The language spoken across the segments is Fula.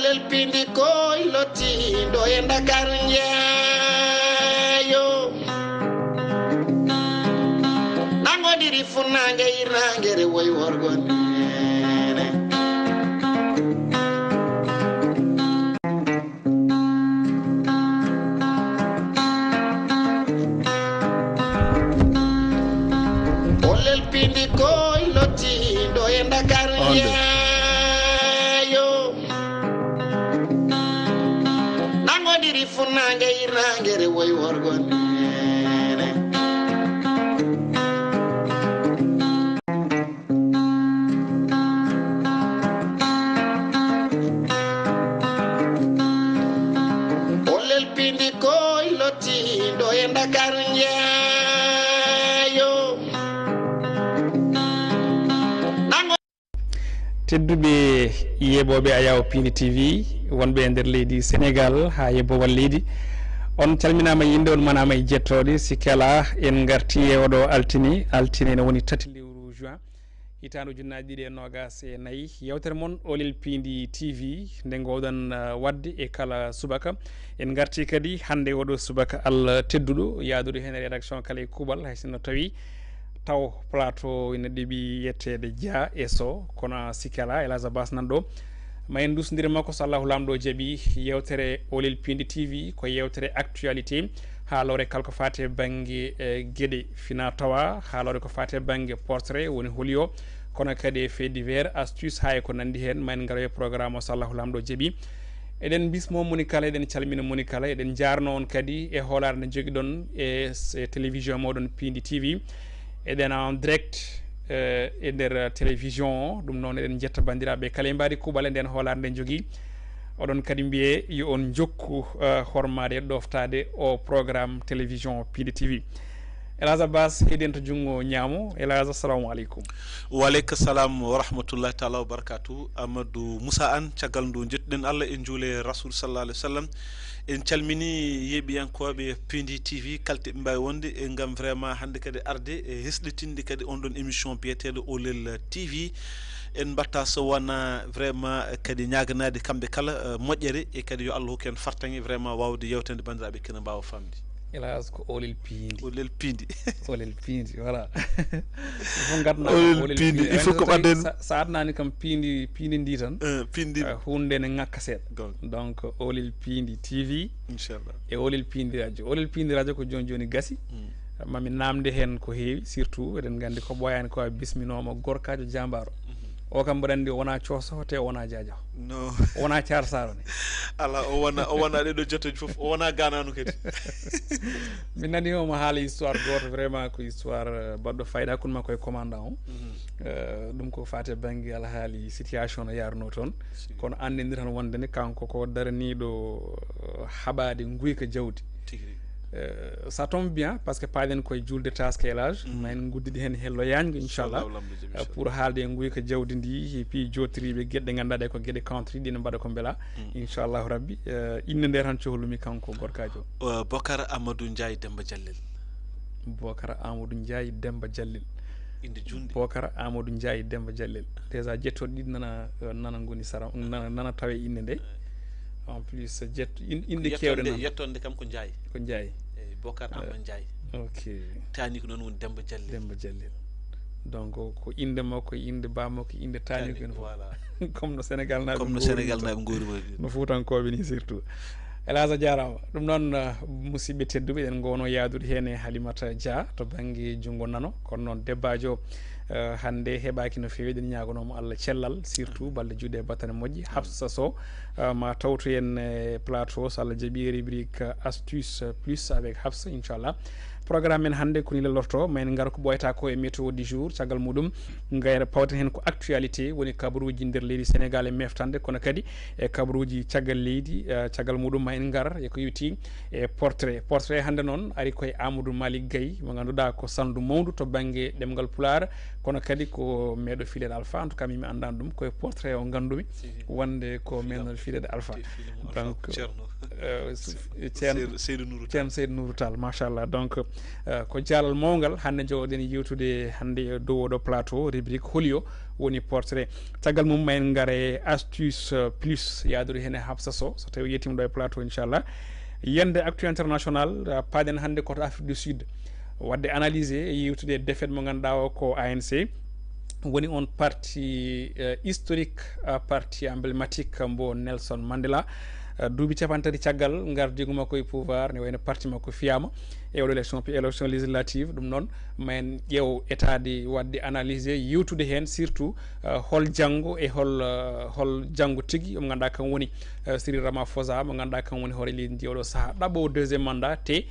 olel pindi koy loti do e Dakar njeeyo nango diri funange irangere woy worgon olel pindi koy loti do e Dakar njeeyo nango diri funange irangere woy worgon Dakar njeeyo tedduɓe yeɓoɓe Ayaw Pini TV wonɓe e nder leydi Sénégal ha yeɓowal leydi on calminama yinde on manama e jettoɗe sikala en garti e oɗo altine ne woni 3 lewru juin hitande ujunnaje ɗiɗi e nogas e nayyi yewtere moon Olel Pindi TV nde gowɗon wadde e kala subaka en garti kadi hande oɗo subaka Allah tedduɗo yaadude hen rédaction kala e kuuɓal hay sinno tawi taw plateau ene ɗeeɓi yettede Dia e Sow kono sikala Elhadj Bass nanɗo ma en dusdiri makko so Allahu lamɗo jaaɓi yewtere Olel Pindi TV ko yewtere actualité haalore kalko fate banggue gueɗe fina tawa haalore ko fate banggue portrait woni holio kono kadi e fait divers astuce hay ko nandi hen ma en garoye programme o so Allahu lamɗo jaaɓi eɗen bismo moni kala eɗen calmina moni kala eɗen jarno on kadi e hoolare nde jogui ɗon e télévision moɗon Pindi TV eɗen en direct e nder télévision o ɗum noon eɗen jetta bandiraɓe kala e mbaɗi kuuɓal e nden hoolare nde jogui oɗon kadi mbiye yo on jokku hormade e ɗoftade o programme télévision Pindi TV Elhadj Bass heeɗen to junggo ñaamo Elhadj assalamu aleykum waleykum salam wa rahmatullahi taala wa barakatuh Amadou Moussa Anne caggal ndu jettuɗen Allah en juule rasoul sallallah alih wa sallam en calmini yeeɓiyankoɓe Pindi TV kalteɓe mbawi wonde e gam vraiment hande kadi arde e hesɗitinde kadi on ɗon émission biyeteɗo Olel TV en batta so wona vraiment kadi ñaganade kamɓe kala moƴƴere e kadi yo Allah hokku en fartaŋe vraiment wawde yewtande bandiraɓe kene mbawa famde Elhadj ko Olel Pindi Olel Pindi Olel Pindi voilà fo gadna Olel Pindi il faut ko ɓaden sa adnani kam pindi ndi tan pindi hunde ne ngakka seeɗa donc Olel Pindi TV inchallah e Olel Pindi radio ko joni gasi mami namde hen ko heewi surtout eɗen gandi ko ɓoyani ko bisminoma gorkajo jambaro o kam mbaɗa andi wona cooso te wona jajaw no wona Thiar Saro ne ala o wona ɗeɗo jottoji foof o wona gananu kadi min nani omo haala histoire goto vraiment ko histoire baɗɗo fayida hakkude makko e commandant o ɗum ko fate banggue alhaali situation no yarno toon kono andidi tan wondene kanko ko daraniɗo haɓade guyka jawdi ça tombe bien parce que paalen koye julde taske Elhadj ma en guddidi hen hello yañgo inchallah pour haalde e guyka jawdi ndi e puis jottiriɓe gueɗe ɗe ganduɗa ɗe ko gueɗe country ɗine mbaɗa ko beela inchallahu rabbi inde nde tan cohlumi kanko gorkajo Bocar Amadou Ndiaye Demba Diallel inde junde Bocar Amadou Ndiaye Demba Diallel déjà jettoɗo ɗiɗi nana goni sara nana tawe inde nde en plus inde kewɗe noon yettonde kam ko Ndiaye Bocar Amadou Ndiaye ok tani ko noon woni Demba Diallel donc ko inde makko inde bammakko inde tani ko voilà comme no Sénégal naɓe gori no Fuutankoɓe ni surtout Elhadj a jarama ɗum noon musidɓe tedduɓe eɗen gowno yaadude hen e Halimata Dia to banggue junggo nano kono noon debbajo hande heɓaki no fewi eɗen ñagonomo Allah cellal surtout balɗe juuɗe e battane moƴƴi Hafsa Sow ma tawtu en plateau so Allah jaaɓi rubrique astuce plus avec Hafsa inchallah programme men hande koni lelorto ma en gara ko ɓoyata ko e météo du jour caggal muɗum gayra pawten hen ko actualité woni kabaruji nder leydi Sénégal e meftande kono kadi e kabaruji caggal leydi caggal muɗum ma en gar e ko yewti e portrait hande noon ari koye Amadou Malick Gaye mo ganduɗa ko sandu mawdu to banggue ɗemgal Pulaar kono kadi ko meɗo Filede Alpha en tout cas mimi andani ɗum koye portrait o gandumi wonde ko meɗo Filede Alpha donc Seydou Nourou Tall machallah donc ko jaalal mawgal hande jooɗen yewtude hande dow oɗo plateau rubrique holio woni portrait caggal mum mayen ngare astuce plus yaadude hen e Habsa Sow so tawi yettima ɗo e plateau inchallah yende actu international paaɗen hande koto Afrique du Sud wadde analysé e yewtude défaite mo ganduɗa o ko ANC woni on parti historique parti emblématique mbo Nelson Mandela duuɓi capantati caggal gardigu makko e pouvoir ne wayno parti makko fiyama e oɗo élection législative ɗum noon men ƴeew etade wadde analysé yewtude hen surtout hol janggo e hol janggo tigui mo ganduɗa kam woni Cyril Ramaphosa mo ganduɗa kam woni hoore leydi ndi oɗo saaha ɗaɓɓowo deuxiéme mandat te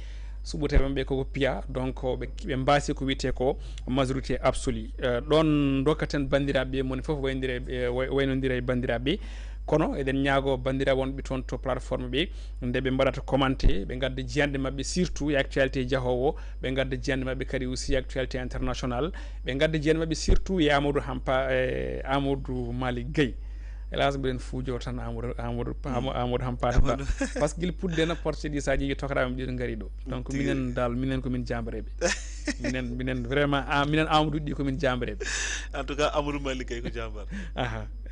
suɓuteɓe ɓe koko piya donc ɓe mbasi ko wiyete ko majorité absolue ɗon dokkaten bandiraɓe moni foof waynodira e bandiraɓe kono eɗen ñaago bandiraɓe wonɓe toon to plateforme ɓe nde ɓe mbaɗata commenté ɓe gadda jiyande mabɓe surtout e actualité jahowo ɓe gadda jiyande mabɓe kadi aussi actualité international ɓe gadda jiyande mabɓe surtout e Amadou Malick Gueye hélas mbiɗen fuujo tan Amadou Hampâté Bâ par ce que guila puɗɗen porté ɗi sa ƴeewi tokaraɓe ɗiɗo gaari ɗo donc minen komin jambareɓe minen vraiment minen Amadou ɗi komin jambareɓe en tout cas Amadou Malick Gueye ko jambar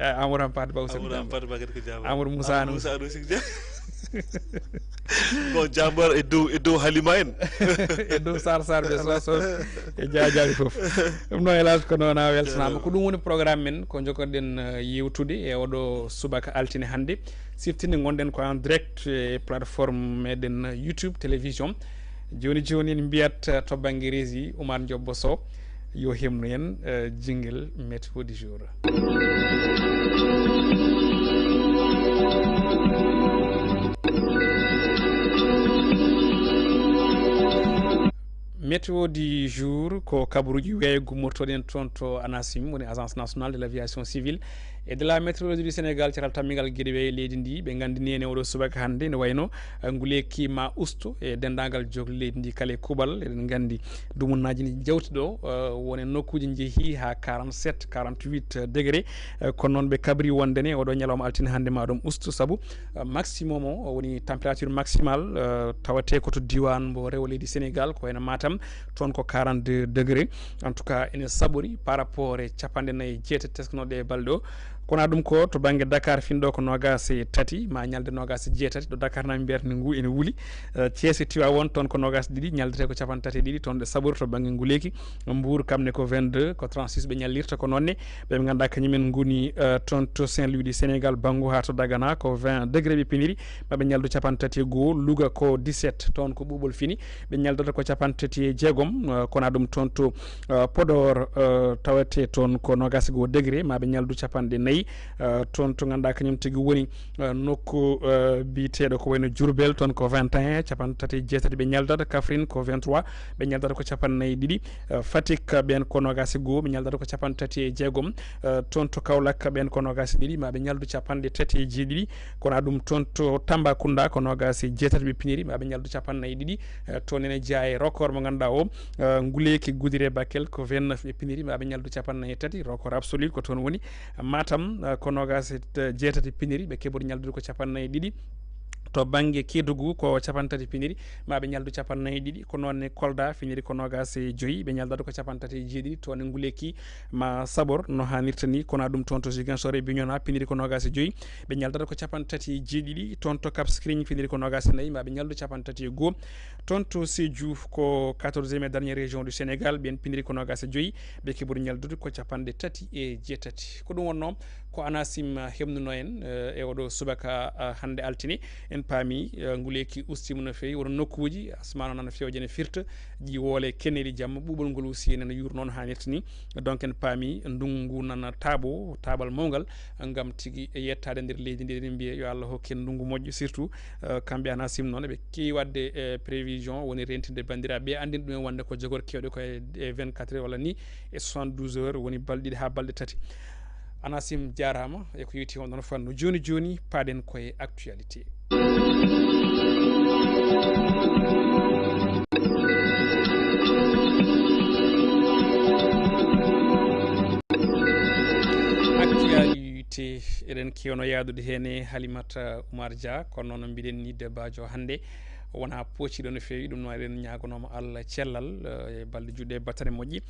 Amadou Hampâté Bâ aussi Amadou Moussa bon jambar e dow Halima en e dow sar ɓe so e jajaɓe foof ɗum noon hélas ko noon a weltanama ko ɗum woni programme men ko jogoɗen yewtude e oɗo subaka altine hannde siftinde gonɗen ko en direct e plateforme meɗen YouTube télévision joni en mbiyat to banggue régie Oumar Diobbo Sow yo hemnu en jingle météo du jour. Météo du jour ko kabaruji weeyo gummortoɗen toon to ANACIM woni agence nationale de l' aviation civile et de la météorologie du Sénégal ceral tammigal gueɗe weeyo leydi ndi ɓe gandini en oɗo subaka hannde ne wayno nguleyki ma usto e dendagal jogli leydi ndi kala e kuuɓal eɗen gandi dumunnaji ɗi jawti ɗo woni nokkuji jeehi ha 47 48 degré kono noon ɓe kabri wondene oɗo ñalawma altine hannde ma ɗum usto saabu maximum o woni température maximale tawate koto diwan mbo rewo leydi Sénégal ko wayno Matam toon ko 42 degré en tout cas ene saɓori par rapport e capanɗe nayyi jeetati teskanoɗe e balɗe o kono ɗum ko to banggue Dakar finɗo ko nogas e tati ma ñalde nogas e jeetati ɗo Dakar nami mbiyata ngu ene wuuli Thiès e Tivaouane toon ko nogas ɗiɗi ñaldete ko capan tati e ɗiɗi toon ɗe saɓori to banggue nguleyki Mbour kamne ko 22 ko 36 ɓe ñallirta ko nonne ɓe ganduɗa kañumen goni toon to Saint-Louis du Sénégal banggu ha to Dagana ko 20 degré ɓe piniri maɓe ñaldu capan tati e goho Louga ko 17 toon ko ɓuuɓol fini ɓe ñaldata ko capan tati e jeegom kono ɗum toon to Podor tawate toon ko nogas e goho degré maɓe ñaldu capanɗe nayyi toon to ganduɗa kañum tigui woni nokku biteɗo ko wayno Diourbel toon ko 21 capan tati jeetati ɓe ñaldata Kaffrine ko 23 ɓe ñaldata ko capannayyi ɗiɗi Fatick ɓen ko nogas e goho ɓe ñaldata ko capan tati e jeegom toon to Kaolack ɓen ko nogas e ɗiɗi maɓe ñaldu capanɗe tati e jeeɗiɗi kono ɗum toon to Tambacounda ko nogas e jeetati ɓe piniri maɓe ñaldu capannayyi ɗiɗi toon ene jeeya e record mo ganduɗa o Nguleyki Goudiri Bakel ko 29 ɓe piniri maɓe ñaldu capannayyi tati record absolu ko toon woni Matam ko nogas e jeetati piniri ɓe keɓori ñaldude ko capannayyi ɗiɗi to banggue Kédougou ko capan tati piniri maɓe ñaldu capannayyi ɗiɗi ko nonne Kolda finiri ko nogas e joyyi ɓe ñaldata ko capan tati e jeeɗiɗi toon e Nguleyki ma Sabor no hannirta ni kono ɗum toon to Ziguinchor e Bignona piniri ko nogas e joyyi ɓe ñaldata ko capan tati e jeeɗiɗi toon to Cap Skirring finiri ko nogas e nayyi maɓe ñaldu capan tati e goho toon to Sédhiou ko 14e dernière région du Sénégal ɓen piniri ko nogas e joyyi ɓe keɓori ñaldude ko capanɗe tati e jeetati ko ɗum wonno ko ANACIM hemnuno en e oɗo subaka hannde altine en paami Nguleyki ustima no fewi wono nokkuji asmano nana fewje ne firta ƴiwole kennedi jamma ɓuuɓol ngol aussi nana yuur noon hannirta ni donc en paami ndungu nana taabal mawgal gam tigui yettade nder leydi ndi eɗen mbiya yo Allah hokken ndungu moƴƴo surtout kamɓe ANACIM noon eɓe kewi wadde prévision woni rentinde bandiraɓe andin ɗumen wonde ko jogor kewɗe koye 24 heures walla ni e 72 heures woni balɗe ɗiɗi ha balɗe tati ANACIM jarama e ko yewti on ɗon fanno joni paaɗen koye actualité invité eɗen kewno yaadude hene Halimata Oumar Dia kono noon mbiɗen ni débatjo hannde wona pocciɗo no feewi ɗum noon eɗen ñagonoma Allah cellal e balɗe juɗɗe batane moƴƴi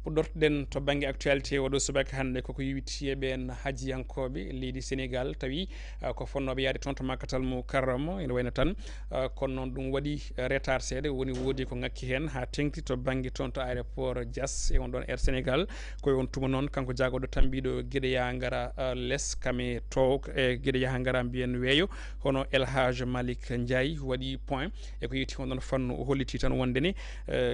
puɗɗortoɗen to banggue actualité oɗo subaka hannde koko yiwitiyeɓe en hajiyankoɓe leydi Sénégal tawi ko fonnoɓe yaade toon to makkatal mo karramo ene wayno tan kono noon ɗum waɗi retard seeɗa woni woodi ko ngakki hen ha tengti to banggue toon to aéroport Dias e on ɗon Air Sénégal koye on tuma noon kanko jagoɗo tambiɗo gueɗe ya gara less kame to e gueɗe yaha gara mbiyen weeyo hono El Hadj Malick Ndiaye waɗi point e ko yetti on ɗon fannu o holliti tan wondene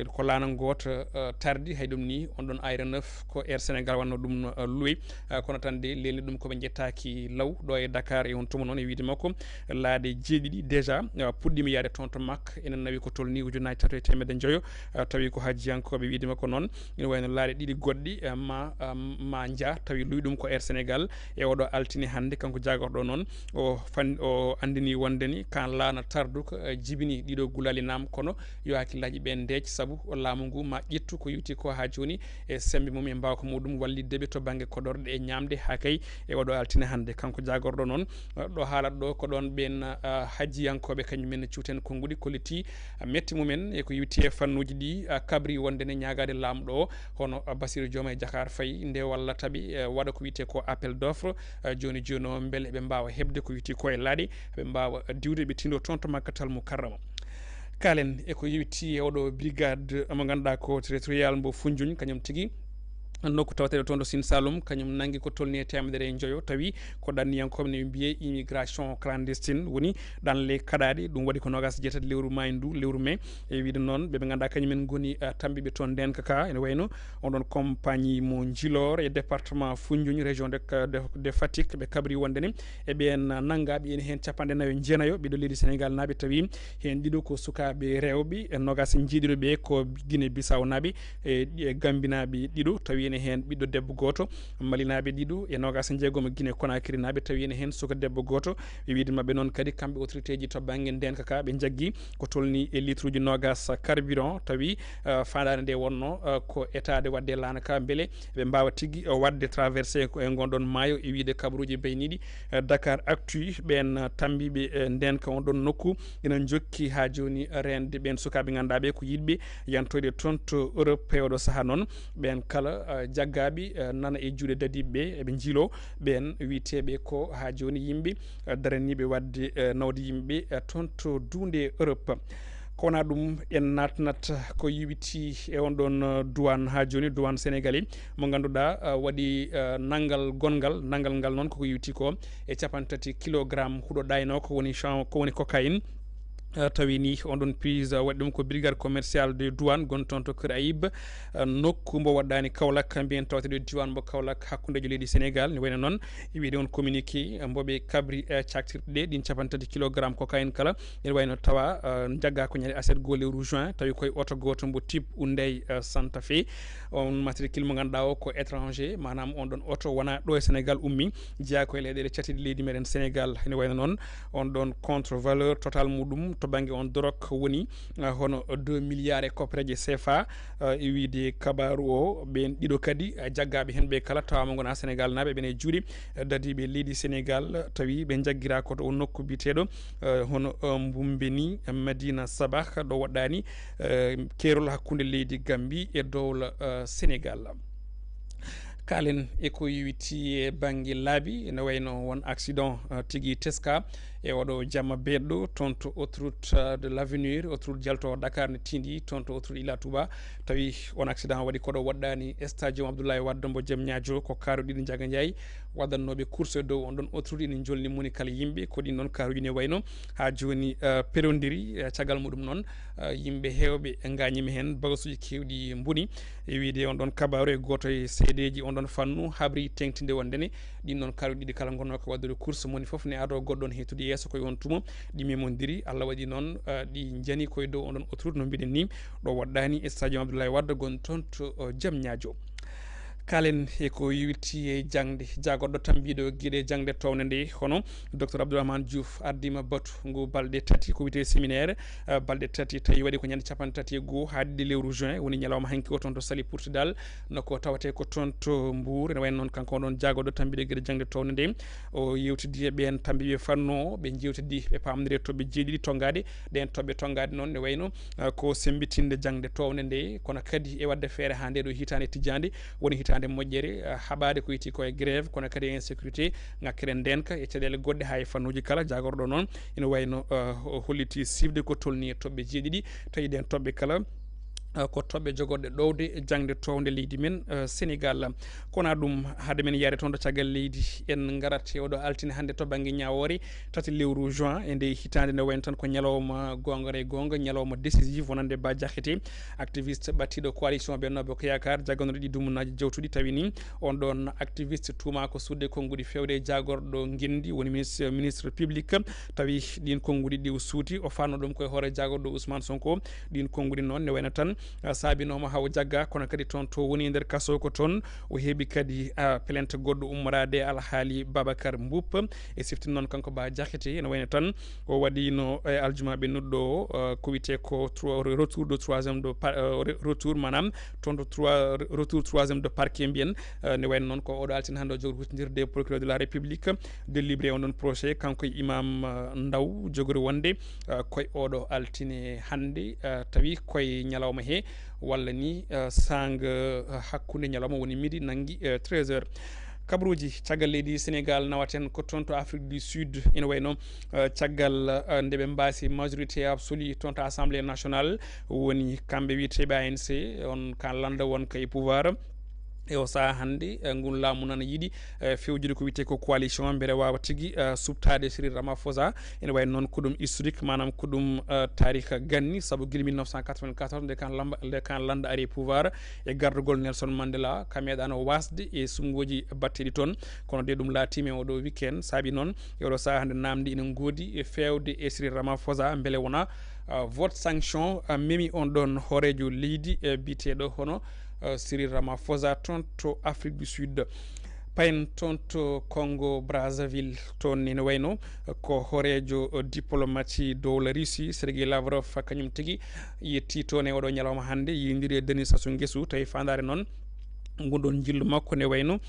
ko laana goto tardi hay ɗum ni on ɗon ayre 9 ko Air Sénégal wanno ɗum loué kono tan de lelni ɗum koɓe jettaki law ɗo e Dakar e on tuma noon e wiide makko laade jeeɗiɗi déjà puɗɗima yaade toon to makka enen nawi ko tolni ujunnaje 3 e temedde joyo tawi ko hajiyankoɓe wiide makko noon ina wayno laaɗe ɗiɗi goɗɗi ma dia tawi luy ɗum ko Air Sénégal e oɗo altini hannde kanko jagorɗo noon o andini wondeni kan laana tarduko jibini ɗiɗo gulali nam kono yo hakkillaji ɓe deej saabu laamu ngu ma ƴettu ko yewti ko ha joni e sembe mum e mbawka muɗum walliddeɓe to banggue koɗorɗe e ñamde ha kay e oɗo altine hannde kanko jagorɗo noon ɗo haalat ɗo ko ɗon ɓen hajiyankoɓe kañumen cuuten konngudi kolliti metti mumen e ko yewti e fannuji ɗi kabri wondene ñagade lamɗo o hono Bassirou Diomaye Diakhar Faye nde walla taaɓi waɗa ko wiyete ko appel d' offre joni joni o beele eɓe mbawa hebde ko wiyete ko e laaɗi ɓe mbawa diwde ɓe tindo toon to makkatal mo karrama kalen eko yewti e oɗo brigade mo ganduɗa ko territorial mbo Foundiougne kañum tigui nokku tawateɗo toon ɗo Sine Saloum kañum nangui ko tolni e temedere e joyo tawi ko ɗanniyankoɓe ne mbiye immigration clandestine woni ɗanle kaɗaɗe ɗum waɗi ko nogas jeetati lewru maydu lewru mai e wiide noon ɓeɓe ganduɗa kañumen goni tambiɓe toon ndenka ka ene wayno oɗon compagnie mo Djilor e département Foundiougne région de Fatick ɓe kabri wondene eɓen nanggaɓe ene hen 49 ɓiɗo leydi Sénégal naaɓe tawi hen ɗiɗo ko sukaɓe rewɓe e nogas jiiɗiɗoɓe ko Guinée Bissau naaɓe e Gambinaɓe ɗiɗo tawi ene hen ɓiɗɗo debbo goto malinaɓe ɗiɗo e nogas e jeegom Guinée Conakry naaɓe tawi ene hen suka debbo goto e wiide mabɓe noon kadi kamɓe autorité ji to banggue ndenka ka ɓe jaggui ko tolni e litre uji nogas carburant tawi fandade nde wonno ko état de wadde laana ka beele ɓe mbawa tigui wadde traversé e gonɗon maayo e wiide kabaruji bayniɗi Dakar Actu ɓen tambiɓe ndenka on ɗon nokku ina jokki ha joni rende ɓen sukaɓe ganduɗaɓe ko yiɗɓe yantoyde toon to Europe e oɗo saaha noon ɓen kala jaggaɓe nana e juuɗe dadiɓeɓe eɓe jiilo ɓen witeɓe ko ha joni yimɓe daraniɓe wadde nawde yimɓeɓe toon to duunde Europe kowona ɗum en natnat ko yiwiti e on ɗon douane ha joni douane sénégalais mo ganduɗa waɗi nanggal gongal nanggal ngal noon koko yiwiti ko e 30 kilogramme huuɗo ɗayno ko woni cocaïne tawi ni on ɗon prise waɗi ɗum ko brigade commercial de douane gon toon to Kër Ayib nokku mbo waɗɗani Kaolack mbiyen tawteɗo diwan mbo Kaolack hakkudejo leydi Sénégal ne wayno noon wiide on communiqué mboɓe kabri caktirɗe ɗe ɗin 30 kilogramme cocaïne kala ene wayno tawa jagga ko ñande aset go lewru juin tawi koye oto goto mbo type Hyundai Santa Fe on matricule mo ganduɗa o ko étranger manam on ɗon oto wona ɗo e Sénégal ummi jeeya koye leyɗele catiɗe leydi meɗen Sénégal ene wayno noon on ɗon contre valeur total muɗum to banggue on dorok woni hono 2 milliards e koppereje CFA e wiide kabaru o ɓen ɗiɗo kadi jaggaɓe hen ɓe kala tawama gona Sénégal naaɓe ɓene juuɗe dadiɓe leydi Sénégal tawi ɓe jagguira koto o nokku biteɗo hono Mbumbeni Madina Sabah ɗo waɗɗani keerol hakkude leydi Gambie e dowla Sénégal kalen eko yiwiti e banggue laabi ene wayno won accident tigui teska e oɗo jamma beɗɗo toon to autoroute de l'avenir autoroute jalto Dakar ne tindi toon to autoroute Ila Touba tawi on accident waɗi koɗo waɗɗani stadium Abdoulaye Wade mbo Diamniadio ko kaaruɗi ɗi Ndiaga Ndiaye waɗannoɓe course e dow on ɗon autoroute ene jolni moni kala yimɓe ko ɗin noon kaaruji ne wayno ha joni perondiri caggal muɗum noon yimɓe hewɓe gañima hen bagasuji kewɗi mboni e wiide on ɗon kabaru e goto e seedeji on ɗon fannu habri tengtinde wondene ɗin noon kaaruji ɗiɗi kala gonno ko waddude course moni foof ne ado goɗɗon hetude yesso koye on tuma ɗi memodiri Allah waɗi noon ɗi jani koye dow on ɗon autoroute no mbiɗen ni ɗo waɗɗani stadium Abdoulaye Wade gon toon to Diamniadio kalen eko yiwiti e jangde jagoɗɗo tambiɗo guiɗe jangde towne nde hono docteur Abdourahmane Diouf ardima batu ngu balɗe tati ko wiyete séminaire balɗe tati tawi waɗi ko ñande capanɗe tati e goho ha ɗiɗi lewru juin woni ñalawma hanki o toon to Saly Portudal noko tawate ko toon to Mbour ene wayno noon kanko oɗon jagoɗɗo tambiɗo guiɗe jangde towne nde o yewtidi e ɓen tambiɓe fanno ɓe jewtidi ɓe pamdiri toɓɓe jeeɗiɗi toggade ɗen toɓɓe toggade noon ne wayno ko sembitinde jangde towne nde kono kadi e wadde feere ha nde ɗo hitande tijjande woni hitande moƴƴere haɓade ko yiti koye grève kono kadi insécurité ngakkere ndenka e caɗele goɗɗe ha e fannuji kala jagorɗo noon ina wayno holliti sifde ko tolni e toɓɓe jeeɗiɗi tawi ɗen toɓɓe kala ko toɓɓe jogorɗe ɗowde jangde towde leydi men Sénégal kono ɗum haade men yaade toon to caggal leydi en garat oɗo altine hannde to banggue ñawore tati lewru juin e nde hitande nde wayno tan ko ñalawma gonga e gonga ñalawma décisif wonande Bah Diakhaté activiste ɓattiɗo coalition Benno Bokk Yakar jaggonnoɗo ɗi dumunaji jawtuɗi tawi ni on ɗon activiste tuma ko sudde konnguɗi fewde jagorɗo guendi woni ministre public tawi ɗin konnguɗi ɗi suuti o fanno ɗum koye hoore jagorɗo Ousmane Sonko ɗin konnguɗi noon ne wayno tan saabinoma hawo jagga kono kadi toon to woni nder kaso ko toon o heeɓi kadi plainte goɗɗo ummorade alhaali Babacar Mboup e siftin noon kanko Bah Diakhaté ene wayno tan o waɗino e aljuma ɓennuɗo o ko wiyete ko retour de troisiéme de retour manam toon to retour troisiéme de parquet mbiyen ne wayno noon ko oɗo altine hannde o jogori hutodirde procureur de la république délivré on ɗon projet kanko imam Ndaw jogori wonde koye oɗo altine hannde tawi koye ñalawma he walla ni sanga hakkude ñalawma woni midi nangui 13h kabaruji caggal leydi Sénégal nawaten ko toon to Afrique du Sud ene wayno caggal nde ɓe mbasi majorité absolue toon to assemblée nationale woni kamɓe wiyeteɓe ANC on kan landa wonka e pouvoir e o saaha hannde ngun laamu nana yiiɗi fewjude ko wiyete ko coalition beele wawa tigui subtade Cyril Ramaphosa ene wayno noon ko ɗum historique manam ko ɗum tarika ganni saabu guila 1994 nde kan landa ari pouvoir e gardugol Nelson Mandela ka meeɗano wasde e sumgoji batteɗi toon kono de ɗum laatimi e oɗo week-end saabi noon e oɗo saaha hannde namdi ina goodi e fewde e Cyril Ramaphosa beele wona vote sanction memi on ɗon hoorejo leydi biteɗo hono Cyril Ramaphosa toon to Afrique du Sud payen toon to Congo Brazzaville toon ene wayno ko hoorejo diplomatie dow la Russie Sergei Lavrov kañum tigui yetti toon e oɗo ñalawma hannde yindiri e Denis Sassou Nguesso tawi fandare noon gonɗon jillu makko ne wayno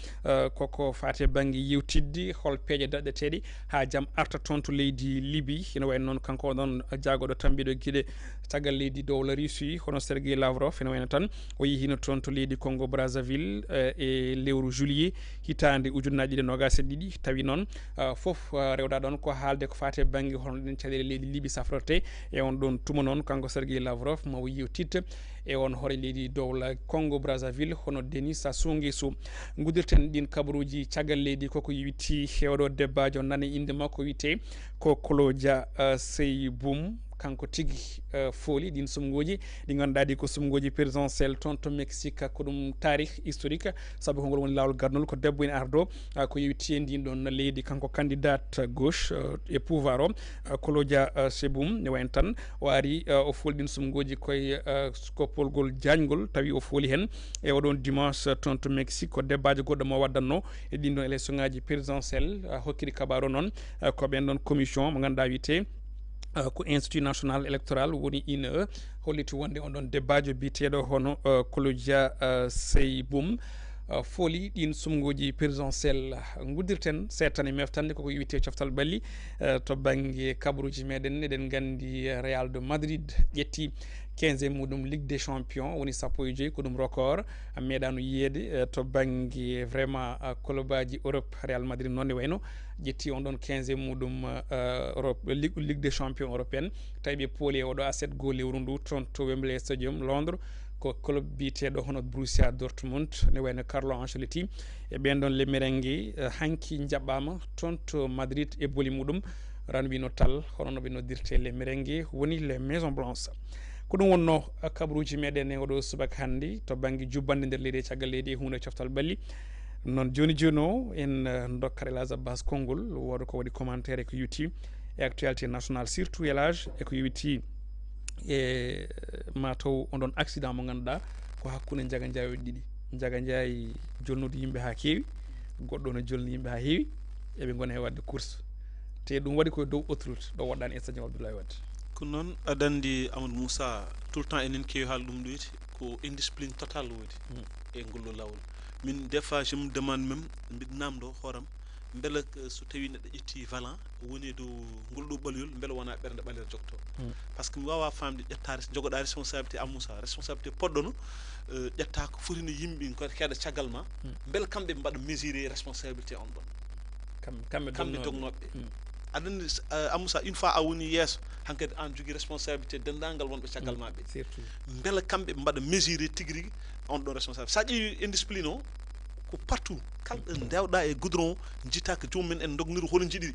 koko fate banggue yewtidde hol peeje daɗɗeteɗe ha jaam arta toon to leydi Libye ene wayno noon kanko oɗon jagoɗo tambiɗo guiɗe caggal leydi dow la Russie hono Sergei Lavrov ene wayno tan o yehino toon to leydi Congo Brazzaville e lewru juillet hitande ujunnaje ɗiɗi nogas e ɗiɗi tawi noon foof rewɗa ɗon ko haalde ko fate banggue hono ɗen caɗele leydi Libye safrate e on ɗon tuma noon kanko Sergei Lavrov mawo yewtitta e on hoore leydi dow la Congo Brazzaville hono Denis Sassou Nguesso guddirten ɗin kabaruji caggal leydi koko yiwiti hewɗo debbajo nane inde makko wiyete ko Kolodia Seyboum kanko tigui fooli ɗin sumgoji ɗi ganduɗa ɗi ko sumgoji présidentiel toon to Mexique ko ɗum tarih historique saabu ko ngol woni lawol garnol ko debbo ene ardo ko yewti e ndin ɗon leydi kanko candidate gauche e pouvoir o Kolodia Seyboum ne wayno tan o ari o fooli ɗin sumgoji koye koppolgol jañgol tawi o fooli hen e oɗon dimanche toon to Mexique ko debbajo goɗɗo mo waddanno e ɗin ɗon élection ngaji présidentiel hokkiɗi kabaru noon ko ɓen ɗon commission mo ganduɗa wiyete ko institut national électoral woni INE holliti wonde on ɗon debbajo biteɗo hono Kolodia Seyboum fooli ɗin sumgoji présidentiel guddirten seetan e meftande koko wiite coftal balli to banggue kabaruji meɗen eɗen gandi Real de Madrid ƴetti 15e muɗum Ligue des champions woni sappo e joyyi ko ɗum record meeɗano yiyede to banggue vraiment club aji Europe Real Madrid noon ne wayno ƴetti on ɗon 15e muɗum Ligue des champions européenne tawi ɓe pooli e oɗo aset go lewru ndu toon to Wembley Stadium Londres ko club biteɗo hono Borussia Dortmund ne wayno Carlo Ancelotti e ɓen ɗon le merengue hanki jaɓɓama toon to Madrid e booli muɗum ranwino tal hono no ɓe noddirte le merengue woni les Maisons Blanches ko ɗum wonno kabaruji meɗen e oɗo subaka hannde to banggue jubbande nder leydi e caggal leydi e hunde coftal balli noon joni joni o en dokkat Elage Abbas konngol woda ko waɗi commentaire e ko yuti e actualité nationale surtout Elage e ko yuti e mataw on ɗon accident mo ganduɗa ko hakkude Ndiaga Ndiaye ɗiɗi jaga jayi jolnude yimɓe ha keewi goɗɗo no jolni yimɓe ha heewi eɓe gona e wadde course te ɗum waɗi koye dow autoroute ɗo woɗɗani stadium Abdoulaye Wade ko noon aɗa andi Amadou Moussa tout le temps enen keewi haala ɗum ɗo wiide ko indiscipline totale woodi e ngollo lawol min des fois je me demande même mbiɗa namdo hooram beele so tawi neɗɗo ƴetti valant woni dow ngol ɗo ɓaluyol beele wona ɓernde ɓalere jogto par ce que mi wawa famde ƴettade jogoɗa responsabilité Amoussa responsabilité poɗɗono ƴetta ko fotino yimɓe ko keeɗa caggal ma beele kamɓe mbaɗa mesuré responsabilité on ɗon kamɓe dognoɓe aɗa andi Amoussa une fois a woni yeeso hankkadi an jogui responsabilité dendagal wonɓe caggal ma ɓe beele kamɓe mbaɗa mesuré tigui rigui on ɗon responsable sa ƴeewi indiscipline o ko partout kalɗo dewɗa e goudron jitta ko jomumen en dogniri hono jiɗiri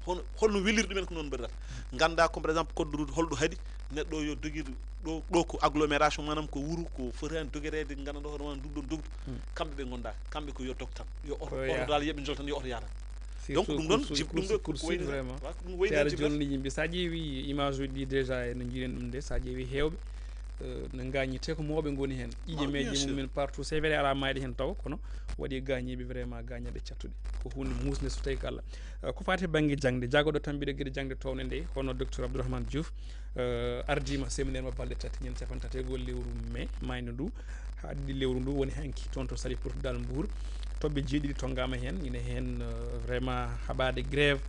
holno weliri ɗumen ko noon mbaɗirata ganda comme par exemple code de route holɗo haaɗi neɗɗo yo doguir ɗo ko agglomération manam ko wuuro ko foti hen doguerede gandanɗo hono ma ɗum ɗon dogdu kamɓe ɓe gonda kamɓe ko yo dog tan yo oto dal yeɓe jol tan yo oto yara donc ɗum ɗon ɗum ɗo course vraiment te aɗa jolni yimɓe sa ƴeewi image uji ɗi déjà eno jiiren ɗum nde sa ƴeewi hewɓe no gañite ko mawɓe goni hen ƴiƴe meƴƴe mumen partout c'est vrai ala mayɗe hen taw kono waɗi gañiɓe vraiment gañaɓe cattuɗe ko hunde musde so tawi ko Allah ko fati banggue jangde jagoɗo tan mbiɗa gueɗe jangde towne nde hono docteur Abdourahmane Diouf ardima séminaire mo balɗe tati ñande capan tati e gol lewru mai mayno ndu ha ɗiɗi lewru ndu woni hanki toon to Saly Portudal Mbour toɓɓe jeeɗiɗi tonggama hen ina hen vraiment haɓade grève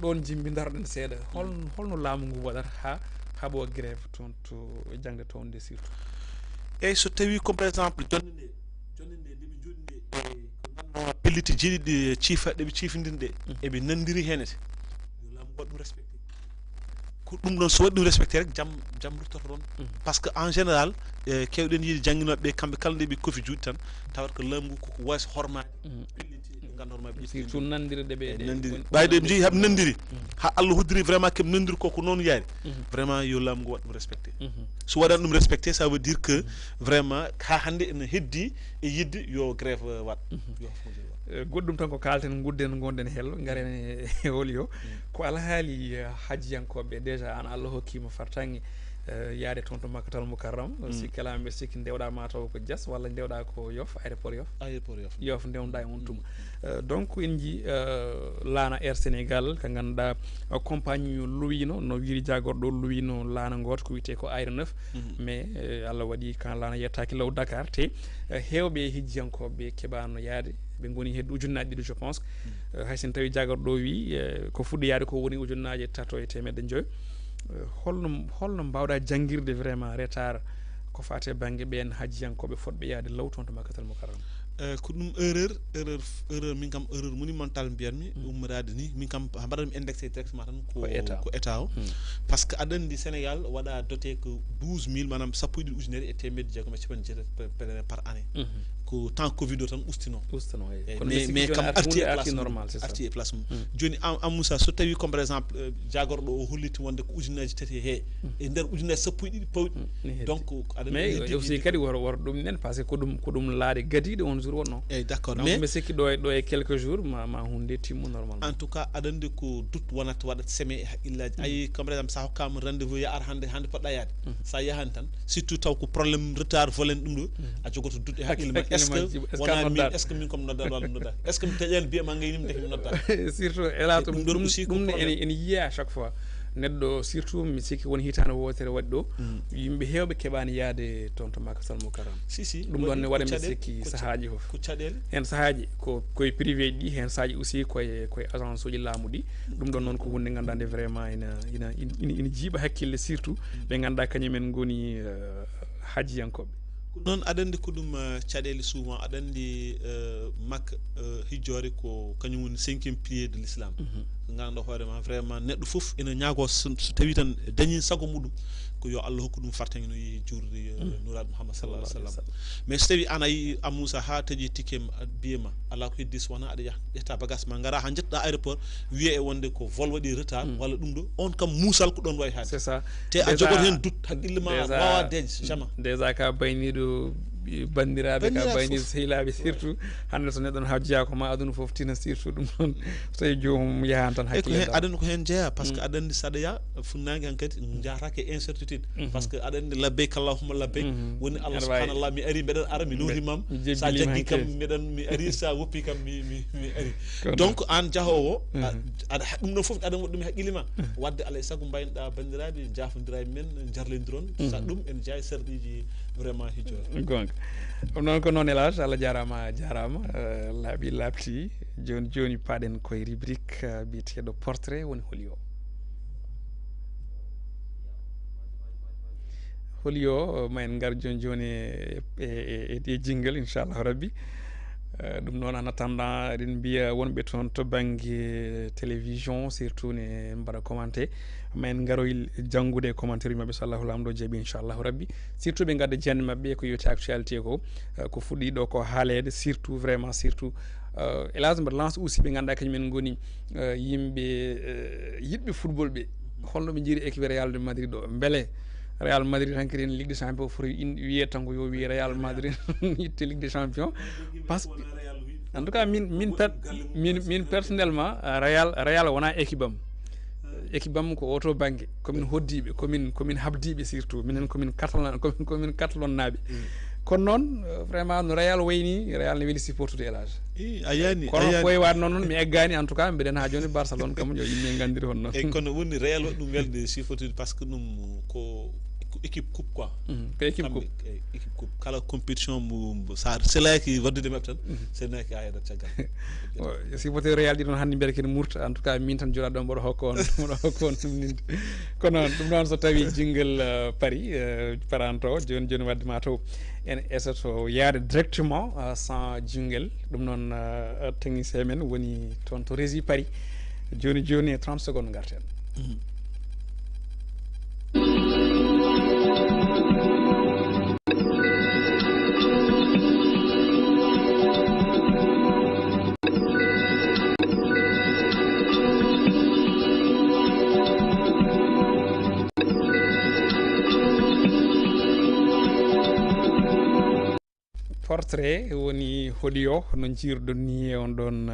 ɗon jimbi daroɗen seeɗa holno laamu ngu waɗata ha haɓo grève toon to jangde toon nde surtout eyyi so tawi comme par exemple jonde nde ndeɓe jooɗi nde ko ganduɗa pelliti jeeɗiɗi ciifa ɗeɓe ciifidiri ɗe eɓe nandiri henete yo laamu waɗ ɗum respecté ko ɗum ɗon so waɗi ɗum respecté rek jaam ruttoto ɗon par ce que en général kewɗen yiide jangguinoɓeɓe kamɓe kala ndeɓe kofi juuɗe tan tawat ko laamu ngu koko wayso hormade pelliti ɓe gandu hormaɓe surtout nandirde ɓe nandiri ɓayde ɓe jeeyi haɓe nandiri ha Allah hoddiri vraiment keɓe nandiri koko noon yaari vraiment yo laamu ngu waɗ ɗum respecté so waɗani ɗum respecté ça veut dire que vraiment ha hande ene heddi e yidde yo grève waɗ goɗɗum tan ko kalten gudden gonɗen hello garen e holio ko alhaali hajjiyankoɓe déjà an Allah hokkima fartangue yaade toon to Makkatal Mukarram sikkela mbiɗa sikki ndewɗa mataw ko Diass walla ndewɗa ko Yoff aéroport Yoff ndewda e on tuma donc en jii laana Air Sénégal ko ganduɗa compagnie luwino no wiiri jagorɗo luwino laana goto ko wiyete ko Air 9 mais Allah waɗi kan laana yettaki law Dakar te hewɓe hijjiyankoɓe keɓano yaade ɓe goni hedde ujunnaje ɗiɗi je pense haysen tawi jagorɗo wi ko fuɗɗi yaade ko woni ujunnaje tato e temedde joyyi holno mbawɗa jangguirde vraiment retard ko fate banggue ɓen hajjiyankoɓe fotɓe yaade law toon to Makkatal Mukarram ko ɗum erreur min kam erreur monumental mbiyatmi ummorade ni min kam mbaɗatmi indexé directement tan ko état o par ce que aɗa andi Sénégal waɗa doté ko 12000 manam sappo e ɗiɗi ujunere e temedde jeegom e capanɗe jeetati par année ko temps Covid o tan ustino mais kam arti e place mum joni Amoussa so tawi comme par exemple jagorɗo o holliti wonde ko ujunaji tati he e nder ujunaji sappo e ɗiɗi pawɗi donc mais aussi kadi woro ɗum nen par ce que ko ɗum laaɗe gadiɗe on jour wonno eyyi d'accord mais mi sikki ɗo e quelques jours ma hunde timmu normalement en tout cas aɗa andi ko doute wonata waɗat sémé e haqqillaji ayi comme par exemple sa hokkama rendez vous ya ar hande poɗɗa yaade sa yahani tan surtout taw ko probléme retard volen ɗum ɗo a jogoto doute e haqqille ma est ce que wona min est ce que min comme noddat walla noddat est ce que mi taƴani biyama gaynimi deke mi nodda surtout ela ɗum ene yiiya à chaque fois neɗɗo surtout mi sikki woni hitande wotere waɗi ɗo yimɓe hewɓe keɓani yaade toon to Makkatal Mukarram ɗum ɗon ne waɗa mi sikki sahaji foof ko caɗele hen sahaji koye privé ɗi hen sahaji aussi koye agence uji laamu ɗi ɗum ɗon noon ko hunde gandande vraiment ina jiiɓa hakkille surtout ɓe ganduɗa kañumen goni hajjiyankoɓe noon aɗa andi ko ɗum caɗele souvent aɗa andi Makka hijjore ko kañum woni 5e pilier de l'islam ganduɗa hoorema vraiment neɗɗo foof ina ñaago so tawi tan dañi sago muɗum ko yo Allah hokku ɗum fartague no yeehi juurde nuraɗo Mouhammad sallallahu alaihi wasallam mais so tawi an a yi Amoussa ha taƴi ticket biyema ala ko heddi so wona aɗa ƴetta bagage ma gara ha jetɗa aéroport wiye e wonde ko vol waɗi retard walla ɗum ɗo on kam muusal ko ɗon wawi haade c'est ça te a jogoto hen doute haqqille ma wawa deeje jamais déjà ka bayniɗo bandiraɓe ka bayni sehilaɓe surtout hande so neɗɗon hajjiya ko ma aduna foof tina surtout ɗum noon so tawi jomum yahan tan hakkille aɗa ko hen jeeya par ce que aɗa andi saɗa ya funnangue han kadi jatake incertitude par ce que aɗa andi labbeyk allahumma labbeyk woni allah subhanallah mi ari mbeɗen ara mi notimam sa jaggi kam mi ari sa woppi kam mi ari donc an jahowo aɗa ɗum ɗon foof aɗa waɗɗum haqqille ma wadde alay saago mbaynoɗa bandiraɓe jafodira e men jarlodiron sa ɗum en jeeya serɗiji vraiment hijjore gonga ɗum noon ko noon élage Allah jarama laaɓi labti joni paɗen koye rubrique biyeteɗo portrait woni holi o ma en gar joni e jingle inchallahu rabbi ɗum noon en attendant eɗen mbiya wonɓe toon to banggue télévision surtout ne mbaɗa commenté ma en garoy janggude e commentaire mabɓe so allahu lamɗo jaaɓi inchallahu rabbi surtout ɓe gadda jande mabɓe ko yewti actualité ko fuɗɗi ɗo ko haalede surtout vraiment surtout hélas mbaɗa lance aussi ɓe ganduɗa kañumen goni yimɓe yiɗɓe football ɓe holno ɓe jiiri équipe Real de Madrid o beele Real Madrid tan kadi en Ligue des Champions foti wiye tan ko yo wi Real Madrid yitte Ligue des Champions parce que en tout cas min personnellement Real wona équipe am ko auto bangue komin hoddiɓe komin habdiɓe surtout minen komin katalonnaɓe kono noon vraiment no Real wayni Real ne weeli supportude élage kono koye wade noon mi eggani en tout cas mbiɗen ha joni Barcelone kam yo yimɓe gandiri hon noon eyyi kono woni Real waɗi ɗum welde supportude par ce que ɗum ko équipe coupe quoi ko équipe coupe kala compétition mo sa selaki waddude mabɓe tan senaki ayata caggal supporter Real ɗi ɗon hannde mbiyata kene murta en tout cas min tan joɗaɗo ɗon mboɗo hokko on ɗumninde kono ɗum noon so tawi jingle paari paranto joni wadde ma taw en essato yaade directement sans jingle ɗum noon technicien men woni toon to régie paari joni e 30 secondes garten portrait woni holi o no jiirɗon ni e on ɗon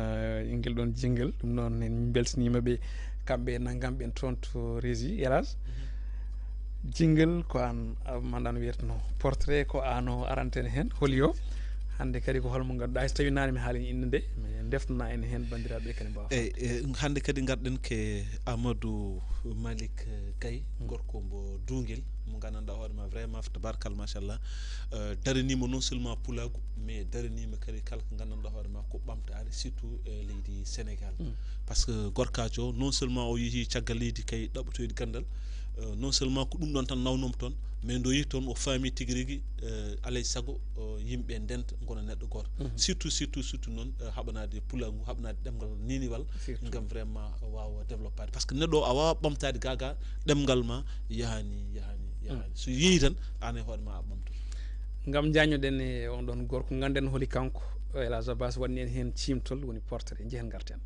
ngel ɗon jingle ɗum noon en beltanimaɓe kamɓe naggam ɓen toon to régie hélas jingle ko an mandan wiyatno portrait ko an o arantene hen holi o hande kadi ko holmo gadduɗa so tawi nane mi haalini inde nde mi deftana en hen bandiraɓe kadi mbawa eyyi hande kadi garɗen ke Amadou Malick Gaye gorko mbo Dunguel mo gandanɗa hoorema vraiment tabarkal machallah daranima non seulement Pulago mais daranima kadi kala ko gandanɗa hoorema ko ɓamtare surtout leydi Sénégal par ce que gorkajo non seulement o yeehi caggal leydi kay ɗaɓɓotoyde gandal non seulement ko ɗum ɗon tan nawnomo toon mais ndo yeehi toon o faami tigui rigui alay saago yimɓe ndenta gona neɗɗo goto surtout noon haɓanade pulagu haɓanade ɗemgal niniwal gam vraiment wawa développade par ce que neɗɗo o a wawa ɓamtade gaga ɗemgal ma yahani so yeehi tan an e hoore ma a ɓamtoto gam jañoɗen e on ɗon gorko ganden holi kanko Elhadj Abbas waɗni en hen cimtol woni portrait jehen garten